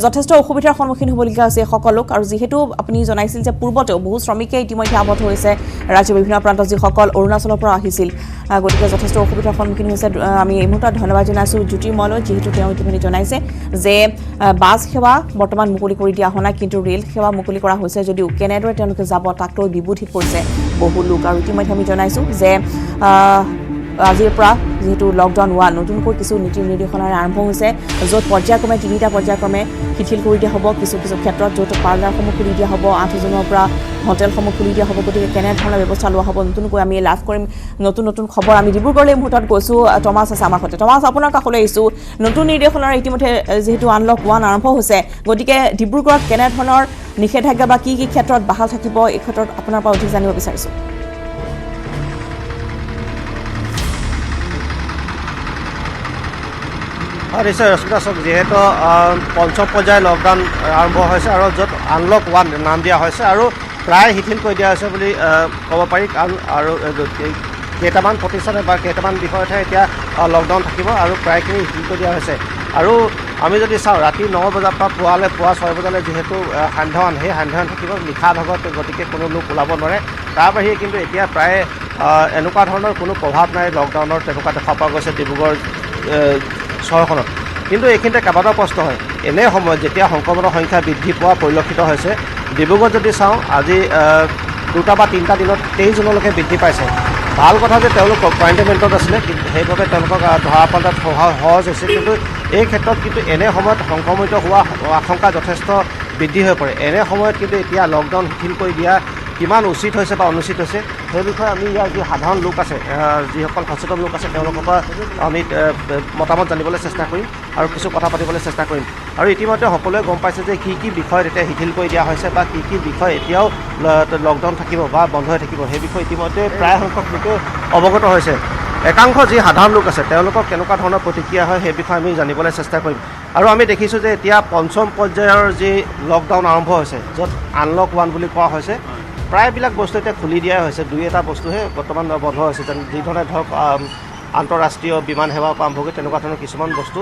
যথেষ্ট অসুবিধাৰ সন্মুখীন হ'বলগীয়া হৈছে সকলোক আৰু যিহেতু আপুনি জনাইছিল যে পূৰ্বতেও বহু শ্ৰমিকে ইতিমধ্যে আবদ্ধ হৈছে ৰাজ্যৰ বিভিন্ন প্ৰান্তত যিসকল অৰুণাচলৰ পৰা আহিছিল গতিকে যথেষ্ট অসুবিধাৰ সন্মুখীন হৈছে আমি এই মুহূৰ্তত ধন্যবাদ জনাইছোঁ জ্যোতিৰ্ময়লৈ যিহেতু তেওঁ ইতিমধ্যে জনাইছে যে বাছ সেৱা বৰ্তমান মুকলি কৰি দিয়া হোৱা নাই কিন্তু ৰেল সেৱা মুকলি কৰা হৈছে যদিও কেনেদৰে তেওঁলোকে যাব তাক লৈ বিবুদ্ধিত পৰিছে বহু লোক আৰু ইতিমধ্যে আমি জনাইছোঁ যে আজিৰ পৰা যেহেতু লকডাউন হোৱা নতুনকৈ কিছু নীতি নিৰ্দেশনাৰে আৰম্ভ হৈছে য'ত পৰ্যায়ক্ৰমে 3টা পৰ্যায়ক্ৰমে শিথিল কৰি দিয়া হ'ব কিছু ক্ষেত্ৰত য'ত পাৰ্লাৰসমূহ খুলি দিয়া হ'ব 8 জুনৰ পৰা হোটেলসমূহ খুলি দিয়া হ'ব গতিকে কেনেধৰণৰ ব্যৱস্থা লোৱা হ'ব নতুনকৈ আমি লাভ কৰিম নতুন খবৰ আমি ডিব্ৰুগড়লৈ মুহূৰ্তত গৈছোঁ টমাছ আছে আমাৰ সৈতে টমাছ আপোনাৰ কাষলৈ আহিছোঁ নতুন নিৰ্দেশনাৰে ইতিমধ্যে যিহেতু আনলক 1 আৰম্ভ হৈছে গতিকে ডিব্ৰুগড়ত কেনেধৰণৰ নিষেধাজ্ঞা বা কি ক্ষেত্ৰত বাহাল থাকিব এই ক্ষেত্ৰত আপোনাৰ পৰা অধিক জানিব বিচাৰিছোঁ নিশ্চয় ৰশ্মিতা চাওক যিহেতু পঞ্চম পৰ্যায়ৰ লকডাউন আৰম্ভ হৈছে আৰু য'ত আনলক 1 নাম দিয়া হৈছে আৰু প্ৰায় শিথিল কৰি দিয়া হৈছে বুলি ক'ব পাৰি কাৰণ আৰু কেইটামান প্ৰতিষ্ঠানে বা কেইটামান বিষয়তহে এতিয়া লকডাউন থাকিব আৰু প্ৰায়খিনি শিথিল কৰি দিয়া হৈছে আৰু আমি যদি চাওঁ ৰাতি 9 বজাৰ পৰা পুৱা 6 বজালৈ যিহেতু সান্ধ্য সেই সান্ধ্য থাকিব নিশা ভাগত গতিকে কোনো লোক ওলাব নোৱাৰে তাৰ বাহিৰে কিন্তু এতিয়া প্ৰায় এনেকুৱা ধৰণৰ কোনো প্ৰভাৱ নাই লকডাউনৰ তেনেকুৱা দেখা পোৱা গৈছে ডিব্ৰুগড় চহৰখনত কিন্তু এইখিনিতে কেইবাটাও প্ৰশ্ন হয় এনে সময়ত যেতিয়া সংক্ৰমণৰ সংখ্যা বৃদ্ধি পোৱা পৰিলক্ষিত হৈছে ডিব্ৰুগড়ত যদি চাওঁ আজি 2টা বা 3টা দিনত 23 জনলৈকে বৃদ্ধি পাইছে ভাল কথা যে তেওঁলোক কোৱাৰেণ্টাইনমেণ্টত আছিলে কিন্তু সেইবাবে তেওঁলোকক ধৰা পেলাত সহজ হৈছে কিন্তু এই ক্ষেত্ৰত কিন্তু এনে সময়ত সংক্ৰমিত হোৱা আশংকা যথেষ্ট বৃদ্ধি হৈ পৰে এনে সময়ত কিন্তু এতিয়া লকডাউন শিথিল কৰি দিয়া কিমান উচিত হৈছে বা অনুচিত হৈছে সেই বিষয়ে আমি ইয়াৰ যি সাধাৰণ লোক আছে যিসকল সচেতন লোক আছে তেওঁলোকৰ পৰা আমি মতামত জানিবলৈ চেষ্টা কৰিম আৰু কিছু কথা পাতিবলৈ চেষ্টা কৰিম আৰু ইতিমধ্যে সকলোৱে গম পাইছে যে কি বিষয়ত এতিয়া শিথিল কৰি দিয়া হৈছে বা কি বিষয় এতিয়াও লকডাউন থাকিব বা বন্ধ হৈ থাকিব সেই বিষয়ে ইতিমধ্যে প্ৰায় সংখ্যক লোকে অৱগত হৈছে একাংশ যি সাধাৰণ লোক আছে তেওঁলোকক কেনেকুৱা ধৰণৰ প্ৰতিক্ৰিয়া হয় সেই বিষয়ে আমি জানিবলৈ চেষ্টা কৰিম আৰু আমি দেখিছোঁ যে এতিয়া পঞ্চম পৰ্যায়ৰ যি লকডাউন আৰম্ভ হৈছে য'ত আনলক 1 বুলি কোৱা হৈছে প্ৰায়বিলাক বস্তু এতিয়া খুলি দিয়া হৈছে 2-এটা বস্তুহে বৰ্তমান বন্ধ হৈছে যেন যিধৰণে ধৰক আন্তঃৰাষ্ট্ৰীয় বিমান সেৱাৰ পৰা আৰম্ভ কৰি তেনেকুৱা ধৰণৰ কিছুমান বস্তু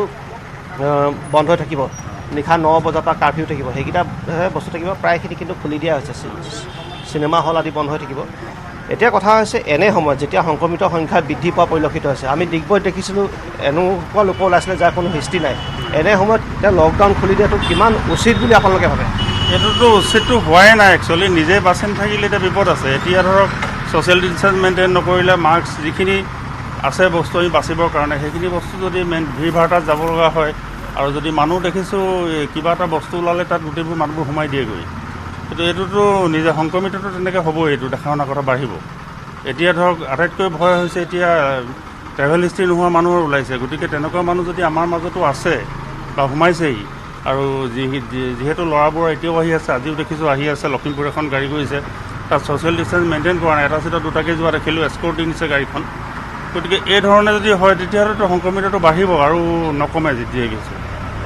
বন্ধ হৈ থাকিব নিশা 9 বজাৰ পৰা কাৰ্ফিউ থাকিব সেইকেইটা বস্তু থাকিব প্ৰায়খিনি কিন্তু খুলি দিয়া হৈছে চিনেমা হল আদি বন্ধ হৈ থাকিব এতিয়া কথা হৈছে এনে সময়ত যেতিয়া সংক্ৰমিত সংখ্যা বৃদ্ধি পোৱা পৰিলক্ষিত হৈছে আমি ডিগবৈত দেখিছিলোঁ এনেকুৱা লোক ওলাইছিলে যাৰ কোনো হিষ্ট্ৰী নাই এনে সময়ত এতিয়া লকডাউন খুলি দিয়াটো কিমান উচিত বুলি আপোনালোকে ভাবে এইটোতো উচিতটো হোৱাই নাই একচুৱেলি নিজে বাচেন থাকিলে এতিয়া বিপদ আছে এতিয়া ধৰক ছ'চিয়েল ডিষ্টেঞ্চ মেইনটেইন নকৰিলে মাস্ক যিখিনি আছে বস্তু আমি বাচিবৰ কাৰণে সেইখিনি বস্তু যদি ভিৰ ভাৰতাত যাব লগা হয় আৰু যদি মানুহ দেখিছোঁ কিবা এটা বস্তু ওলালে তাত গোটেইবোৰ মানুহবোৰ সোমাই দিয়েগৈ কিন্তু এইটোতো নিজে সংক্ৰমিতটো তেনেকৈ হ'বই এইটো দেখা শুনা কথা বাঢ়িব এতিয়া ধৰক আটাইতকৈ ভয় হৈছে এতিয়া ট্ৰেভেল হিষ্ট্ৰী নোহোৱা মানুহৰ ওলাইছে গতিকে তেনেকুৱা মানুহ যদি আমাৰ মাজতো আছে বা সোমাইছেই আৰু যিহেতু ল'ৰাবোৰ এতিয়াও আহি আছে আজিও দেখিছোঁ আহি আছে লখিমপুৰ এখন গাড়ী গৈছে তাত ছ'চিয়েল ডিষ্টেঞ্চ মেইনটেইন কৰা নাই এটা চিটত 2টাকৈ যোৱা দেখিলোঁ এস্কৰ্টিং দিছে গাড়ীখন গতিকে এই ধৰণে যদি হয় তেতিয়াহ'লেতো সংক্ৰমিতটো বাঢ়িব আৰু নকমে যেতিয়াই গৈছে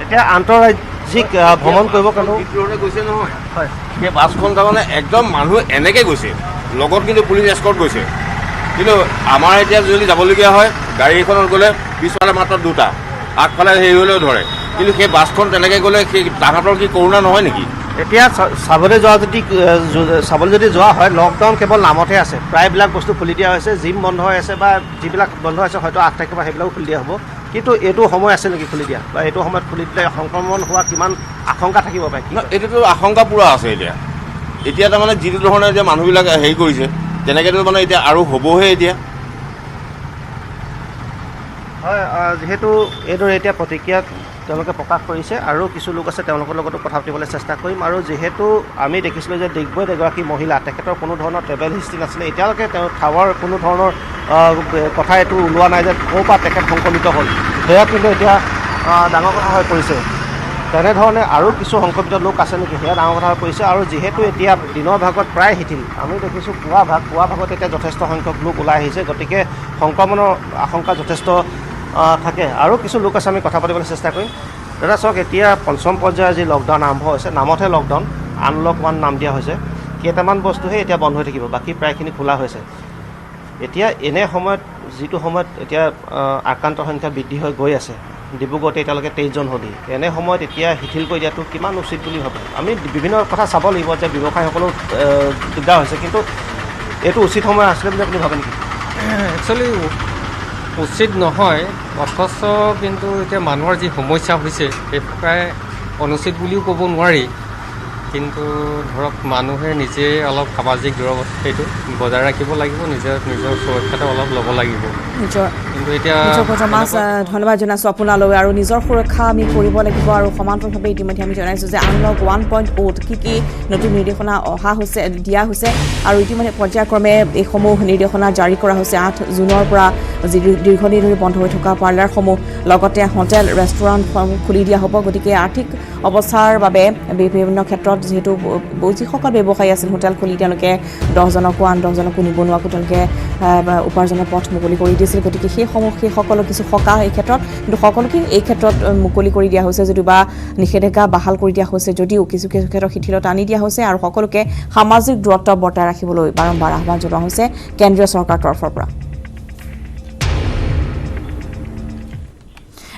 এতিয়া আন্তঃৰাজ্যিক ভ্ৰমণ কৰিব কাৰণেও গৈছে নহয় হয় সেই বাছখন তাৰমানে একদম মানুহ এনেকৈ গৈছে লগত কিন্তু পুলিচ এস্কৰ্ট গৈছে কিন্তু আমাৰ এতিয়া যদি যাবলগীয়া হয় গাড়ীখনত গ'লে পিছফালে মাত্ৰ 2টা আগফালে হেৰি হ'লেও ধৰে কিন্তু সেই বাছখন তেনেকৈ গ'লে সেই তাহাঁতৰ কি কৰোণা নহয় নেকি এতিয়া চাবলৈ যদি যোৱা হয় লকডাউন কেৱল নামতহে আছে প্ৰায়বিলাক বস্তু খুলি দিয়া হৈছে জিম বন্ধ হৈ আছে বা যিবিলাক বন্ধ আছে হয়তো 8 তাৰিখৰ পৰা সেইবিলাকো খুলি দিয়া হ'ব কিন্তু এইটো সময় আছে নেকি খুলি দিয়া বা এইটো সময়ত খুলি দিলে সংক্ৰমণ হোৱা কিমান আশংকা থাকিব পাৰে এইটোতো আশংকা পূৰা আছে এতিয়া তাৰমানে যিটো ধৰণে এতিয়া মানুহবিলাক হেৰি কৰিছে তেনেকৈতো মানে এতিয়া আৰু হ'বহে এতিয়া হয় যিহেতু এইদৰে এতিয়া প্ৰতিক্ৰিয়া তেওঁলোকে প্ৰকাশ কৰিছে আৰু কিছু লোক আছে তেওঁলোকৰ লগতো কথা পাতিবলৈ চেষ্টা কৰিম আৰু যিহেতু আমি দেখিছিলোঁ যে ডিগবৈত এগৰাকী মহিলা তেখেতৰ কোনো ধৰণৰ ট্ৰেভেল হিষ্ট্ৰী নাছিলে এতিয়ালৈকে তেওঁ খাৱাৰ কোনো ধৰণৰ কথা এইটো ওলোৱা নাই যে ক'ৰ পৰা তেখেত সংক্ৰমিত হ'ল সেয়া কিন্তু এতিয়া ডাঙৰ কথা হৈ পৰিছে তেনেধৰণে আৰু কিছু সংক্ৰমিত লোক আছে নেকি সেয়া ডাঙৰ কথা হৈ পৰিছে আৰু যিহেতু এতিয়া দিনৰ ভাগত প্ৰায় শিথিল আমি দেখিছোঁ পুৱা ভাগত এতিয়া যথেষ্ট সংখ্যক লোক ওলাই আহিছে গতিকে সংক্ৰমণৰ আশংকা যথেষ্ট থাকে আৰু কিছু লোক আছে আমি কথা পাতিবলৈ চেষ্টা কৰিম দাদা চাওক এতিয়া পঞ্চম পৰ্যায়ৰ যি লকডাউন আৰম্ভ হৈছে নামতহে লকডাউন আনলক 1 নাম দিয়া হৈছে কেইটামান বস্তুহে এতিয়া বন্ধ হৈ থাকিব বাকী প্ৰায়খিনি খোলা হৈছে এতিয়া এনে সময়ত যিটো সময়ত এতিয়া আক্ৰান্তৰ সংখ্যা বৃদ্ধি হৈ গৈ আছে ডিব্ৰুগড়তে এতিয়ালৈকে 23 জন হ'লেই এনে সময়ত এতিয়া শিথিল কৰি দিয়াটো কিমান উচিত বুলি ভাবে আমি বিভিন্ন কথা চাব লাগিব যে ব্যৱসায়ীসকলো দিগদাৰ হৈছে কিন্তু এইটো উচিত সময় আছিলে বুলি আপুনি ভাবে নেকি একচুৱেলি উচিত নহয় অথচ কিন্তু এতিয়া মানুহৰ যি সমস্যা হৈছে সেই প্ৰায় অনুচিত বুলিও ক'ব নোৱাৰি কিন্তু ধৰক মানুহে নিজে অলপ সামাজিক দূৰত্বটো বজাই ৰাখিব লাগিব নিজৰ সুৰক্ষাটো অলপ ল'ব লাগিব কিন্তু এতিয়া ধন্যবাদ জনাইছোঁ আপোনালৈ আৰু নিজৰ সুৰক্ষা আমি কৰিব লাগিব আৰু সমান্তৰালভাৱে ইতিমধ্যে আমি জনাইছোঁ যে আনলক 1.0 কি নতুন নিৰ্দেশনা দিয়া হৈছে আৰু ইতিমধ্যে পৰ্যায়ক্ৰমে এইসমূহ নিৰ্দেশনা জাৰি কৰা হৈছে 8 জুনৰ পৰা যি দীৰ্ঘদিন ধৰি বন্ধ হৈ থকা পাৰ্লাৰসমূহ লগতে হোটেল ৰেষ্টুৰেণ্টসমূহ খুলি দিয়া হ'ব গতিকে আৰ্থিক অৱস্থাৰ বাবে বিভিন্ন ক্ষেত্ৰত যিহেতু যিসকল ব্যৱসায়ী আছিল হোটেল খুলি তেওঁলোকে 10 জনকো আন 10 জনকো নিবনুৱাকো তেওঁলোকে উপাৰ্জনৰ পথ মুকলি কৰি দিছিল গতিকে সেইসকলো কিছু সকাহ এই ক্ষেত্ৰত কিন্তু সকলোকে এই ক্ষেত্ৰত মুকলি কৰি দিয়া হৈছে যদিও বা নিষেধাজ্ঞা বাহাল কৰি দিয়া হৈছে যদিও কিছু ক্ষেত্ৰত শিথিলতা আনি দিয়া হৈছে আৰু সকলোকে সামাজিক দূৰত্ব বৰ্তাই ৰাখিবলৈ বাৰম্বাৰ আহ্বান জনোৱা হৈছে কেন্দ্ৰীয় চৰকাৰৰ তৰফৰ পৰা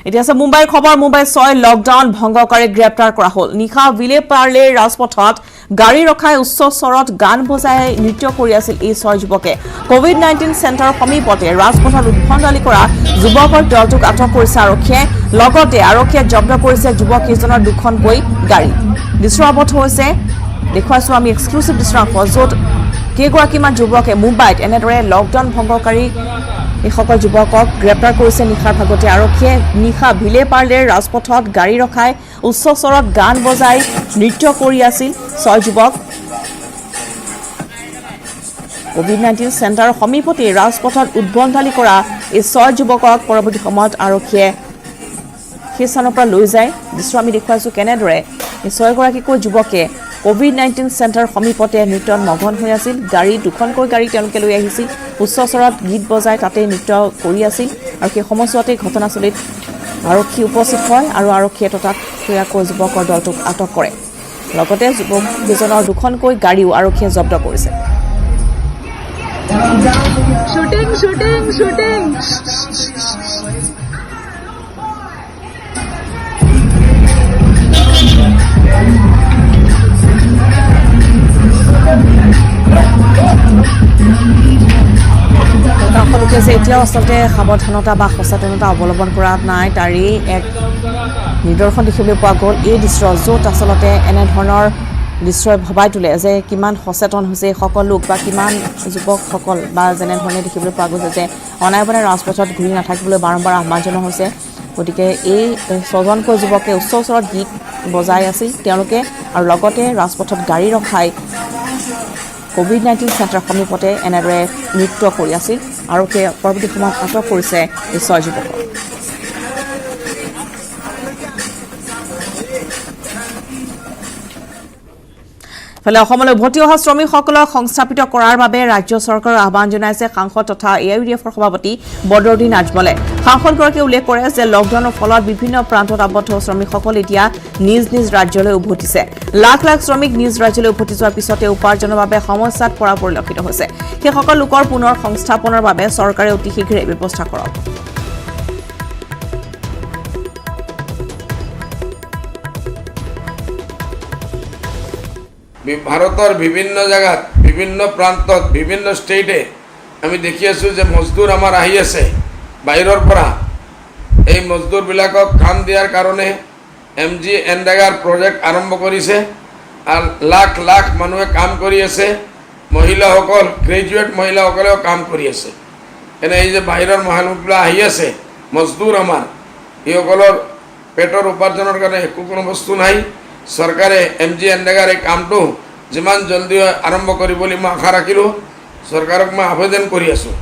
এতিয়া আছে মুম্বাইৰ খবৰ মুম্বাই 6 লকডাউন ভংগকাৰী গ্ৰেপ্তাৰ কৰা হ'ল নিশা ভিলে পাৰ্লে ৰাজপথত গাড়ী ৰখাই উচ্চ স্বৰত গান বজাই নৃত্য কৰি আছিল এই 6 যুৱকে কোভিড-19 চেণ্টাৰৰ সমীপতে ৰাজপথত উদ্ভণ্ডালি কৰা যুৱকৰ দলটোক আটক কৰিছে আৰক্ষীয়ে লগতে আৰক্ষীয়ে জব্দ কৰিছে যুৱক কেইজনৰ দুখনকৈ গাড়ী দৃশ্যাৱত হৈছে দেখুৱাইছো আমি এক্সক্লুচিভ দৃশ্যাংশ য'ত কেইগৰাকীমান যুৱকে মুম্বাইত এনেদৰে লকডাউন ভংগকাৰী এইসকল যুৱকক গ্ৰেপ্তাৰ কৰিছে নিশাৰ ভাগতে আৰক্ষীয়ে নিশা ভিলে পাৰ্লেৰ ৰাজপথত গাড়ী ৰখাই উচ্চ স্বৰত গান বজাই নৃত্য কৰি আছিল 6 যুৱক কোভিড-19 চেণ্টাৰৰ সমীপতে ৰাজপথত উদ্ভণ্ডালি কৰা এই 6 যুৱকক পৰৱৰ্তী সময়ত আৰক্ষীয়ে সেই স্থানৰ পৰা লৈ যায় দৃশ্য আমি দেখুৱাইছোঁ কেনেদৰে এই 6গৰাকীকৈ যুৱকে কোভিড-19 চেণ্টাৰ সমীপতে নৃত্যত মগ্ন হৈ আছিল গাড়ী দুখনকৈ গাড়ী তেওঁলোকে লৈ আহিছিল উচ্চ স্বৰত গীত বজাই তাতে নৃত্য কৰি আছিল আৰু সেই সময়ছোৱাতে ঘটনাস্থলীত আৰক্ষী উপস্থিত হয় আৰু আৰক্ষীয়ে ততাতৈয়াকৈ যুৱকৰ দলটোক আটক কৰে লগতে যুৱক দুজনৰ দুখনকৈ গাড়ীও আৰক্ষীয়ে জব্দ কৰিছে শুটিং শুটিং শুটিং সকলোকে যে এতিয়াও আচলতে সাৱধানতা বা সচেতনতা অৱলম্বন কৰা নাই তাৰেই এক নিদৰ্শন দেখিবলৈ পোৱা গ'ল এই দৃশ্য য'ত আচলতে এনেধৰণৰ দৃশ্যই ভবাই তোলে যে কিমান সচেতন হৈছে সকলো লোক বা কিমান যুৱকসকল বা যেনেধৰণে দেখিবলৈ পোৱা গৈছে যে অনাবনে ৰাজপথত ঘূৰি নাথাকিবলৈ বাৰম্বাৰ আহ্বান জনোৱা হৈছে গতিকে এই 6জনকৈ যুৱকে উচ্চ স্বৰত গীত বজাই আছিল তেওঁলোকে আৰু লগতে ৰাজপথত গাড়ী ৰখাই কোভিড-19 চেণ্টাৰ সমীপতে এনেদৰে নৃত্য কৰি আছিল আৰক্ষীয়ে পৰৱৰ্তী সময়ত আটক কৰিছে এই 6 যুৱকক ফলে অসমলৈ উভতি অহা শ্ৰমিকসকলক সংস্থাপিত কৰাৰ বাবে ৰাজ্য চৰকাৰৰ আহ্বান জনাইছে সাংসদ তথা এআইইউডিএফৰ সভাপতি বদৰুদ্দিন আজমলে সাংসদগৰাকীয়ে উল্লেখ কৰে যে লকডাউনৰ ফলত বিভিন্ন প্ৰান্তত আবদ্ধ শ্ৰমিকসকল এতিয়া নিজ নিজ ৰাজ্যলৈ উভতিছে লাখ লাখ শ্ৰমিক নিজ ৰাজ্যলৈ উভতি যোৱাৰ পিছতে উপাৰ্জনৰ বাবে সমস্যাত পৰা পৰিলক্ষিত হৈছে সেইসকল লোকৰ পুনৰ সংস্থাপনৰ বাবে চৰকাৰে অতি শীঘ্ৰে ব্যৱস্থা কৰক ভাৰতৰ বিভিন্ন জায়গাত বিভিন্ন প্ৰান্তত বিভিন্ন ষ্টেটে আমি দেখি আছোঁ যে মজদুৰ আমাৰ আহি আছে বাহিৰৰ পৰা এই মজদুৰবিলাকক কাম দিয়াৰ কাৰণে MGNREGAৰ প্ৰজেক্ট আৰম্ভ কৰিছে আৰু লাখ লাখ মানুহে কাম কৰি আছে মহিলাসকল গ্ৰেজুৱেট মহিলাসকলেও কাম কৰি আছে এনে এই যে বাহিৰৰ মানুহবিলাক আহি আছে মজদুৰ আমাৰ এইসকলৰ পেটৰ উপাৰ্জনৰ কাৰণে একো কোনো বস্তু নাই চৰকাৰে MG এনৰেগাৰ এই কামটো যিমান জলদি আৰম্ভ কৰিব বুলি মই আশা ৰাখিলোঁ চৰকাৰক মই আবেদন কৰি আছোঁ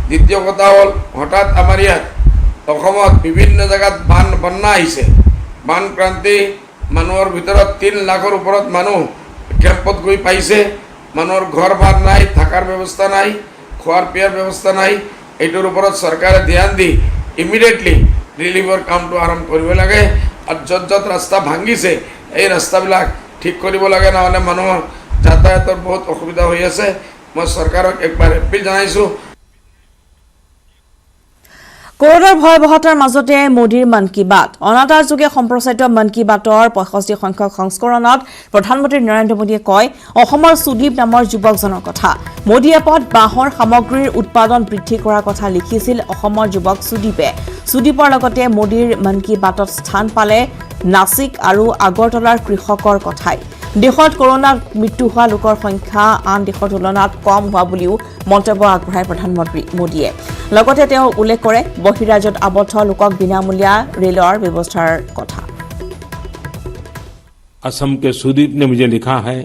দ্বিতীয় কথা হ'ল হঠাৎ আমাৰ ইয়াত অসমত বিভিন্ন জেগাত বন্যা আহিছে বানক্ৰান্তি মানুহৰ ভিতৰত 3 লাখৰ ওপৰত মানুহ কেম্পত গৈ পাইছে মানুহৰ ঘৰ বাৰ নাই থাকাৰ ব্যৱস্থা নাই খোৱাৰ পিয়াৰ ব্যৱস্থা নাই এইটোৰ ওপৰত চৰকাৰে ধ্যান দি ইমিডিয়েটলি ৰিলিফৰ কামটো আৰম্ভ কৰিব লাগে আৰু য'ত য'ত ৰাস্তা ভাঙিছে এই ৰাস্তাবিলাক ঠিক কৰিব লাগে নহ'লে মানুহৰ যাতায়াতৰ বহুত অসুবিধা হৈ আছে মই চৰকাৰক একবাৰ এপিল জনাইছোঁ কৰোনাৰ ভয়াৱহতাৰ মাজতে মোদীৰ মন কী বাত অনাতাঁৰ যোগে সম্প্ৰচাৰিত মন কী বাতৰ 65 সংখ্যক সংস্কৰণত প্ৰধানমন্ত্ৰী নৰেন্দ্ৰ মোদীয়ে কয় অসমৰ সুদীপ নামৰ যুৱকজনৰ কথা মোদী এপত বাঁহৰ সামগ্ৰীৰ উৎপাদন বৃদ্ধি কৰাৰ কথা লিখিছিল অসমৰ যুৱক সুদীপৰ লগতে মোদীৰ মন কী বাতত স্থান পালে নাছিক আৰু আগৰতলাৰ কৃষকৰ কথাই দেশত কৰোনাত মৃত্যু হোৱা লোকৰ সংখ্যা আন দেশৰ তুলনাত কম হোৱা বুলিও মন্তব্য আগবঢ়ায় প্ৰধানমন্ত্ৰী মোদীয়ে লগতে তেওঁ উল্লেখ কৰে বহিৰাজ্যত আবদ্ধ লোকক বিনামূলীয়া ৰেলৰ ব্যৱস্থাৰ কথা असम के सुदीप ने मुझे लिखा है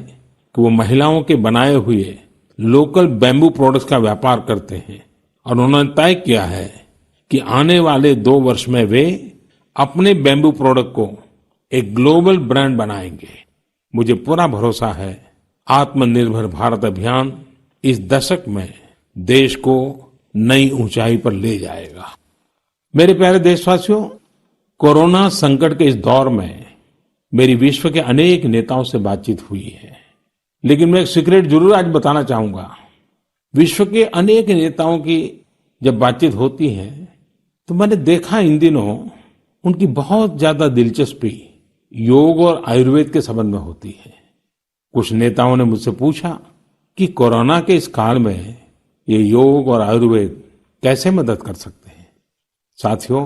कि वो महिलाओं के बनाए हुए लोकल बैम्बू प्रोडक्ट्स का व्यापार करते हैं और उन्होंने तय किया है कि आने वाले 2 वर्ष में वे अपने बैम्बू प्रोडक्ट को एक ग्लोबल ब्रांड बनाएंगे मुझे पूरा भरोसा है आत्मनिर्भर भारत अभियान इस दशक में देश को नई ऊंचाई पर ले जाएगा मेरे प्यारे देशवासियों कोरोना संकट के इस दौर में मेरी विश्व के अनेक नेताओं से बातचीत हुई है लेकिन मैं एक सीक्रेट जरूर आज बताना चाहूंगा विश्व के अनेक नेताओं की जब बातचीत होती है तो मैंने देखा इन दिनों उनकी बहुत ज्यादा दिलचस्पी योग और आयुर्वेद के संबंध में होती है कुछ नेताओं ने मुझसे पूछा कि कोरोना के इस काल में ये योग और आयुर्वेद कैसे मदद कर सकते हैं साथियों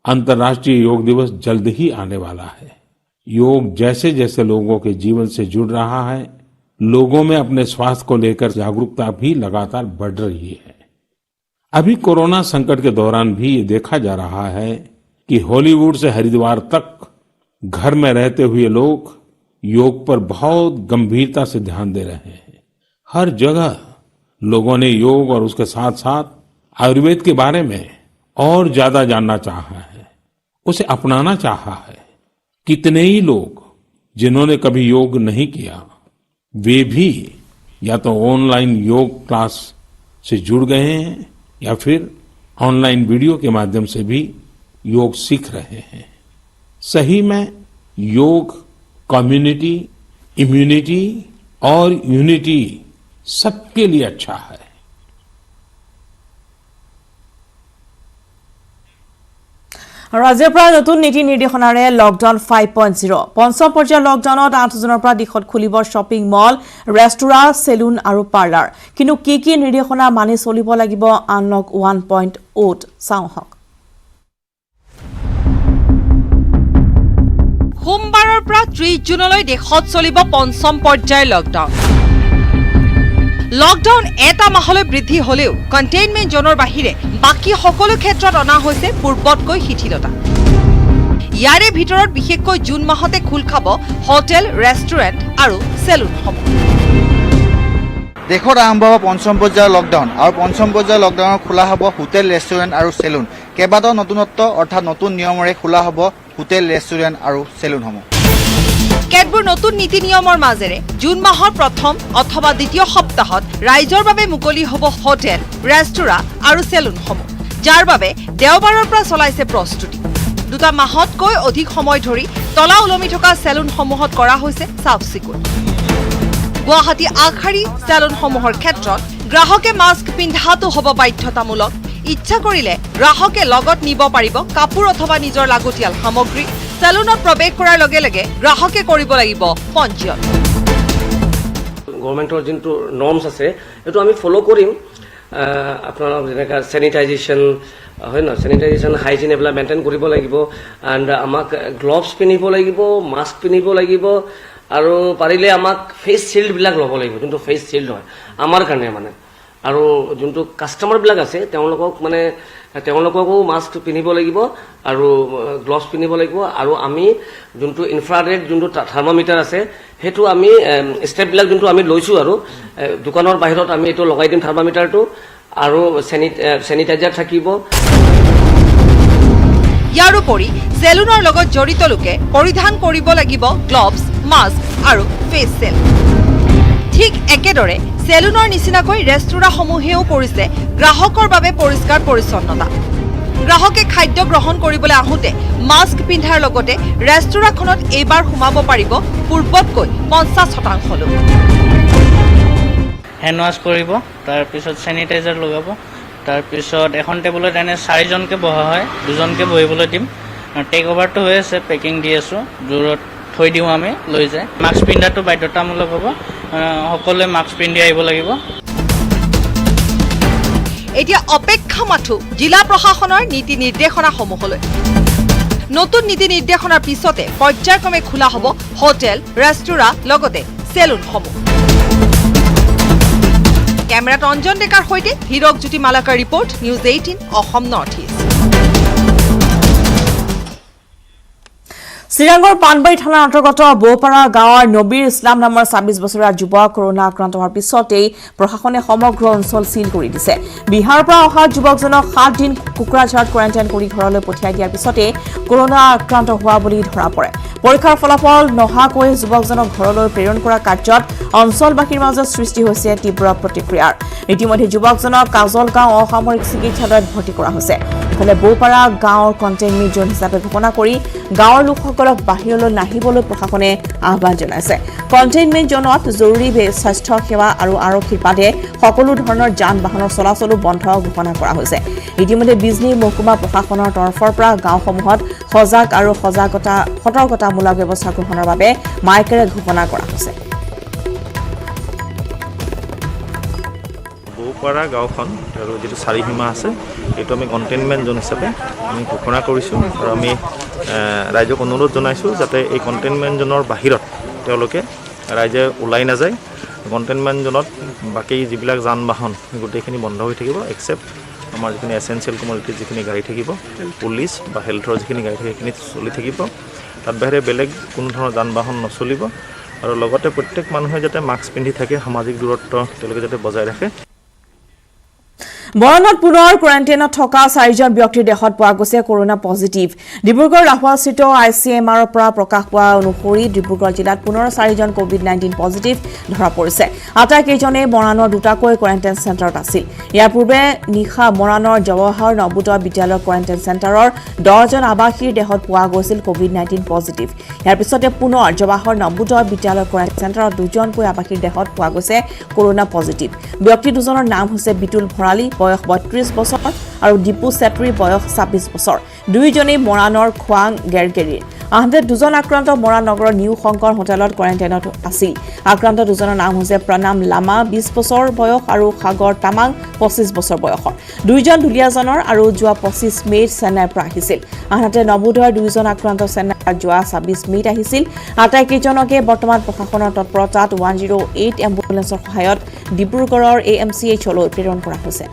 अंतर्राष्ट्रीय योग दिवस जल्द ही आने वाला है योग जैसे जैसे लोगों के जीवन से जुड़ रहा है लोगों में अपने स्वास्थ्य को लेकर जागरूकता भी लगातार बढ़ रही है अभी कोरोना संकट के दौरान भी ये देखा जा रहा है कि हॉलीवुड से हरिद्वार तक घर में रहते हुए लोग योग पर बहुत गंभीरता से ध्यान दे रहे हैं हर जगह लोगों ने योग और उसके साथ साथ आयुर्वेद के बारे में और ज्यादा जानना चाहा है उसे अपनाना चाहा है कितने ही लोग जिन्होंने कभी योग नहीं किया वे भी या तो ऑनलाइन योग क्लास से जुड़ गए हैं या फिर ऑनलाइन वीडियो के माध्यम से भी योग सीख रहे हैं सही में योग कम्युनिटी इम्यूनिटी और यूनिटी सबके लिए अच्छा है ৰাজ্যৰ পৰা নতুন নীতি নিৰ্দেশনাৰে লকডাউন 5.0 পঞ্চম পৰ্যায়ৰ লকডাউনত 8 জুনৰ পৰা দেশত খুলিব শ্বপিং মল ৰেষ্টুৰাঁ সেলুন আৰু পাৰ্লাৰ কিন্তু কি নিৰ্দেশনা মানি চলিব লাগিব আনলক 1.0 চাওঁহক সোমবাৰৰ পৰা 30 জুনলৈ দেশত চলিব পঞ্চম পৰ্যায়ৰ লকডাউন এটা মাহলৈ বৃদ্ধি হলেও কণ্টেইনমেণ্ট জোনৰ বাহিৰে বাকি সকলো ক্ষেত্ৰত অনা হৈছে পূৰ্বতকৈ শিথিলতা ইয়াৰে ভিতৰত বিশেষকৈ জুন মাহতে খোল খাব হোটেল ৰেষ্টুৰেণ্ট আৰু সেলুনসমূহ দেশত আৰম্ভ হ'ব পঞ্চম পৰ্যায়ৰ লকডাউন আৰু পঞ্চম পৰ্যায়ৰ লকডাউনত খোলা হ'ব হোটেল ৰেষ্টুৰেণ্ট আৰু সেলুন কেইবাটাও নতুনত্ব অৰ্থাৎ নতুন নিয়মৰে খোলা হ'ব হোটেল ৰেষ্টুৰেণ্ট আৰু সেলুনসমূহ কেতবোৰ নতুন নীতি নিয়মৰ মাজেৰে জুন মাহৰ প্ৰথম অথবা দ্বিতীয় সপ্তাহত ৰাইজৰ বাবে মুকলি হ'ব হোটেল ৰেষ্টুৰাঁ আৰু সেলুনসমূহ যাৰ বাবে দেওবাৰৰ পৰা চলাইছে প্ৰস্তুতি দুটা মাহতকৈ অধিক সময় ধৰি তলা ওলমি থকা সেলুনসমূহত কৰা হৈছে চাফ চিকুণ গুৱাহাটী আগশাৰী সেলুনসমূহৰ ক্ষেত্ৰত গ্ৰাহকে মাস্ক পিন্ধাটো হ'ব বাধ্যতামূলক ইচ্ছা কৰিলে গ্ৰাহকে লগত নিব পাৰিব কাপোৰ অথবা নিজৰ লাগতিয়াল সামগ্ৰী সেলুনত প্ৰৱেশ কৰাৰ লগে লগে গ্ৰাহকে কৰিব লাগিব পঞ্জীয়ন গভৰ্ণমেণ্টৰ যোনটো নৰ্মছ আছে এইটো আমি ফ'ল' কৰিম আপোনালোক যেনেকৈ চেনিটাইজেশ্যন হয় নহয় চেনিটাইজেশ্যন হাইজিন এইবিলাক মেইনটেইন কৰিব লাগিব এণ্ড আমাক গ্লভছ পিন্ধিব লাগিব মাস্ক পিন্ধিব লাগিব আৰু পাৰিলে আমাক ফেচ শ্বিল্ডবিলাক ল'ব লাগিব যোনটো ফেচ শ্বিল্ড হয় আমাৰ কাৰণে মানে আৰু যোনটো কাষ্টমাৰবিলাক আছে তেওঁলোককো মাস্ক পিন্ধিব লাগিব আৰু গ্লভছ পিন্ধিব লাগিব আৰু আমি যোনটো ইনফ্ৰাৰেড যোনটো থাৰ্মোমিটাৰ আছে সেইটো আমি ষ্টেপবিলাক যোনটো আমি লৈছোঁ আৰু দোকানৰ বাহিৰত আমি এইটো লগাই দিম থাৰ্মোমিটাৰটো আৰু চেনিটাইজাৰ থাকিব। ইয়াৰ উপৰি চেলুনৰ লগত জড়িত লোকে পৰিধান কৰিব লাগিব গ্লভছ, মাস্ক আৰু ফেচ শেল্ড। ঠিক একেদৰে চেলুনৰ নিচিনাকৈ ৰেষ্টুৰাসমূহেও কৰিছে গ্ৰাহকৰ বাবে পৰিষ্কাৰ পৰিচ্ছন্নতা। গ্ৰাহকে খাদ্য গ্ৰহণ কৰিবলৈ আহোঁতে মাস্ক পিন্ধাৰ লগতে ৰেষ্টুৰাখনত এইবাৰ সোমাব পাৰিব পূৰ্বতকৈ 50% লোক। হেণ্ড ৱাছ কৰিব, তাৰপিছত চেনিটাইজাৰ লগাব, তাৰপিছত এখন টেবুলত এনে 4জনকৈ বহা হয়, 2জনকৈ বহিবলৈ দিম। টেক অভাৰটো হৈ আছে, পেকিং দি আছোঁ, দূৰত থৈ দিওঁ আমি লৈ যায়। মাস্ক পিন্ধাটো বাধ্যতামূলক হ'ব, সকলোৱে মাস্ক পিন্ধি আহিব লাগিব। এতিয়া অপেক্ষা মাথো জিলা প্ৰশাসনৰ নীতি নিৰ্দেশনাসমূহলৈ। নতুন নীতি নিৰ্দেশনাৰ পিছতে পৰ্যায়ক্ৰমে খোলা হ'ব হোটেল, ৰেষ্টুৰা লগতে চেলুনসমূহ। কেমেৰাত অঞ্জন ডেকাৰ সৈতে Hirak Jyoti Malakar report, news 18 Assam north east. চিৰাঙৰ পাণবাৰী থানাৰ অন্তৰ্গত বৌপাৰা গাঁৱৰ নবীৰ ইছলাম নামৰ 26 বছৰীয়া যুৱক কৰোনা আক্ৰান্ত হোৱাৰ পিছতেই প্ৰশাসনে সমগ্ৰ অঞ্চল চিল কৰি দিছে। বিহাৰৰ পৰা অহা যুৱকজনক 7 দিন কোকৰাঝাৰত কোৱাৰেণ্টাইন কৰি ঘৰলৈ পঠিয়াই দিয়াৰ পিছতে কৰোনা আক্ৰান্ত হোৱা বুলি ধৰা পৰে। পৰীক্ষাৰ ফলাফল নহাকৈ যুৱকজনক ঘৰলৈ প্ৰেৰণ কৰা কাৰ্যত অঞ্চলবাসীৰ মাজত সৃষ্টি হৈছে তীব্ৰ প্ৰতিক্ৰিয়াৰ। ইতিমধ্যে যুৱকজনক কাজলগাঁও অসামৰিক চিকিৎসালয়ত ভৰ্তি কৰা হৈছে। ইফালে বৌপাৰা গাঁৱৰ কণ্টেইনমেণ্ট জোন হিচাপে ঘোষণা কৰি গাঁৱৰ লোকসকলক বাহিৰলৈ নাহিবলৈ প্ৰশাসনে আহ্বান জনাইছে। কণ্টেইনমেণ্ট জোনত জৰুৰী স্বাস্থ্য সেৱা আৰু আৰক্ষীৰ বাদে সকলো ধৰণৰ যান বাহনৰ চলাচলো বন্ধ ঘোষণা কৰা হৈছে। ইতিমধ্যে বিজনী মহকুমা প্ৰশাসনৰ তৰফৰ পৰা গাঁওসমূহত সজাগ আৰু সতৰ্কতামূলক ব্যৱস্থা গ্ৰহণৰ বাবে মাইকেৰে ঘোষণা কৰা হৈছে। বৌপাৰা গাঁওখন আৰু যিটো চাৰিসীমা আছে এইটো আমি কণ্টেইনমেণ্ট জোন হিচাপে আমি ঘোষণা কৰিছোঁ আৰু আমি ৰাইজক অনুৰোধ জনাইছোঁ যাতে এই কণ্টেইনমেণ্ট জোনৰ বাহিৰত তেওঁলোকে ৰাইজে ওলাই নাযায়। কণ্টেইনমেণ্ট জোনত বাকী যিবিলাক যান বাহন গোটেইখিনি বন্ধ হৈ থাকিব, এক্সেপ্ট আমাৰ যিখিনি এচেঞ্চিয়েল কমোডিটিজ যিখিনি গাড়ী থাকিব, পুলিচ বা হেল্থৰ যিখিনি গাড়ী থাকে সেইখিনি চলি থাকিব। তাত বাহিৰে বেলেগ কোনো ধৰণৰ যান বাহন নচলিব আৰু লগতে প্ৰত্যেক মানুহে যাতে মাস্ক পিন্ধি থাকে, সামাজিক দূৰত্ব তেওঁলোকে যাতে বজাই ৰাখে। বৰণত পুনৰ কোৱাৰেণ্টাইনত থকা 4জন ব্যক্তিৰ দেহত পোৱা গৈছে কৰোনা পজিটিভ। ডিব্ৰুগড় লাহোৱাস্থিত ICMR পৰা প্ৰকাশ পোৱা অনুসৰি ডিব্ৰুগড় জিলাত পুনৰ 4জন COVID-19 পজিটিভ ধৰা পৰিছে। আটাইকেইজনে মৰাণৰ দুটাকৈ কোৱাৰেণ্টাইন চেণ্টাৰত আছিল। ইয়াৰ পূৰ্বে নিশা মৰাণৰ জৱাহৰ নবোদয় বিদ্যালয়ৰ কোৱাৰেণ্টাইন চেণ্টাৰৰ 10জন আৱাসীৰ দেহত পোৱা গৈছিল COVID-19 পজিটিভ। ইয়াৰ পিছতে পুনৰ জৱাহৰ নবোদয় বিদ্যালয়ৰ কোৱাৰেণ্টাইন চেণ্টাৰত 2জনকৈ আৱাসীৰ দেহত পোৱা গৈছে কৰোনা পজিটিভ। ব্যক্তি দুজনৰ নাম হৈছে বিতুল ভৰালী, বয়স 32 বছৰ আৰু দীপু চেত্ৰী, বয়স 26 বছৰ। দুয়োজনেই মৰাণৰ খোৱাং গেৰগেৰীৰ। আনহাতে 2জন আক্ৰান্ত মৰাণ নগৰৰ নিউ শংকৰ হোটেলত কোৱাৰেণ্টাইনত আছিল। আক্ৰান্ত দুজনৰ নাম হৈছে প্ৰণাম লামা, 20 বছৰ বয়স আৰু সাগৰ তামাং, 25 বছৰ বয়সৰ। দুয়োজন দুলীয়াজনৰ আৰু যোৱা 25 মে'ত চেন্নাইৰ পৰা আহিছিল। আনহাতে নবোদয়ৰ 2জন আক্ৰান্ত চেন্নাইৰ যোৱা 26 মে'ত আহিছিল। আটাইকেইজনকে বৰ্তমান প্ৰশাসনৰ তৎপৰতাত 108 এম্বুলেন্সৰ সহায়ত ডিব্ৰুগড়ৰ AMCHলৈ প্ৰেৰণ কৰা হৈছে।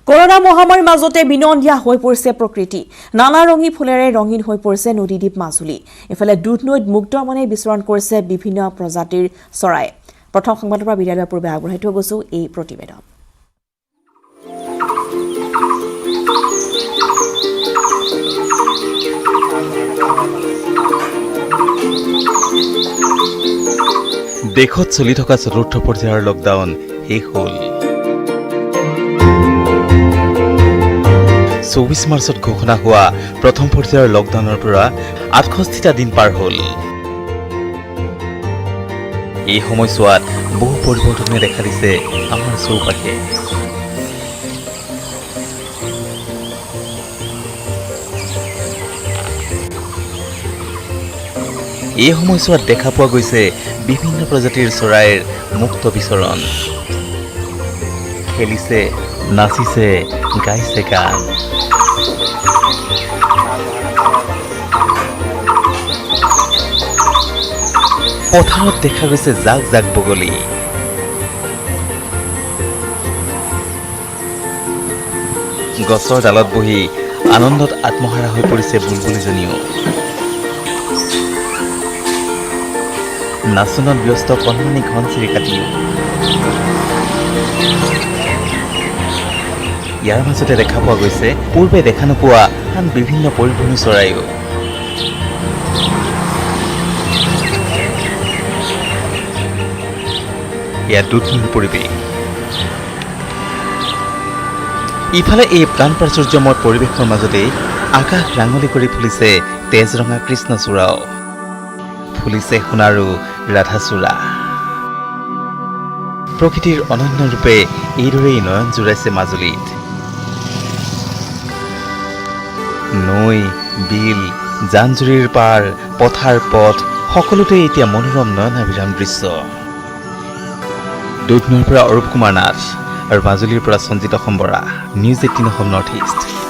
কৰোনা মহামাৰীৰ মাজতে বিনন্দীয়া হৈ পৰিছে প্ৰকৃতি। নানা ৰঙী ফুলেৰে ৰঙীন হৈ পৰিছে নদীদ্বীপ মাজুলী। ইফালে দুধনৈত মুক্ত মনে বিচৰণ কৰিছে বিভিন্ন প্ৰজাতিৰ চৰাই। প্ৰথম সংবাদৰ পৰা বিদায় লোৱাৰ পূৰ্বে আগবঢ়াই থৈ গৈছো এই প্ৰতিবেদন। দেশত চলি থকা চতুৰ্থ পৰ্যায়ৰ লকডাউন শেষ হ'ল। 24 মাৰ্চত ঘোষণা হোৱা প্ৰথম পৰ্যায়ৰ লকডাউনৰ পৰা 68টা দিন পাৰ হ'ল। এই সময়ছোৱাত বহু পৰিৱৰ্তনে দেখা দিছে আমাৰ চৌপাশে। এই সময়ছোৱাত দেখা পোৱা গৈছে বিভিন্ন প্ৰজাতিৰ চৰাইৰ মুক্ত বিচৰণ। খেলিছে নাচিছে গাইছে গান। পথাৰত দেখা গৈছে জাক জাক বগলী। গছৰ ডালত বহি আনন্দত আত্মহাৰা হৈ পৰিছে বুলবুলিজনীও। নাচনত ব্যস্ত কণমানি ঘন চিৰিকাটিও। ইয়াৰ মাজতে দেখা পোৱা গৈছে পূৰ্বে দেখা নোপোৱা আন বিভিন্ন পৰিভ্ৰমী চৰাইও। ইয়াত দুধমূল পৰিৱেশ। ইফালে এই প্ৰাণ প্ৰাচুৰ্যময় পৰিৱেশৰ মাজতে আকাশ ৰাঙলী কৰি ফুলিছে তেজৰঙা কৃষ্ণচূড়াও, ফুলিছে সোণাৰু ৰাধাচূড়া। প্ৰকৃতিৰ অনন্য ৰূপে এইদৰেই নয়ন জোৰাইছে মাজুলীত। নৈ, বিল, জান-জুৰিৰ পাৰ, পথাৰ পথ সকলোতে এতিয়া মনোৰম নয়নাভিৰাম দৃশ্য। দুধনৈৰ পৰা অৰূপ কুমাৰ নাথ আৰু মাজুলীৰ পৰা Sanjit Sambara, news 18 Assam north east.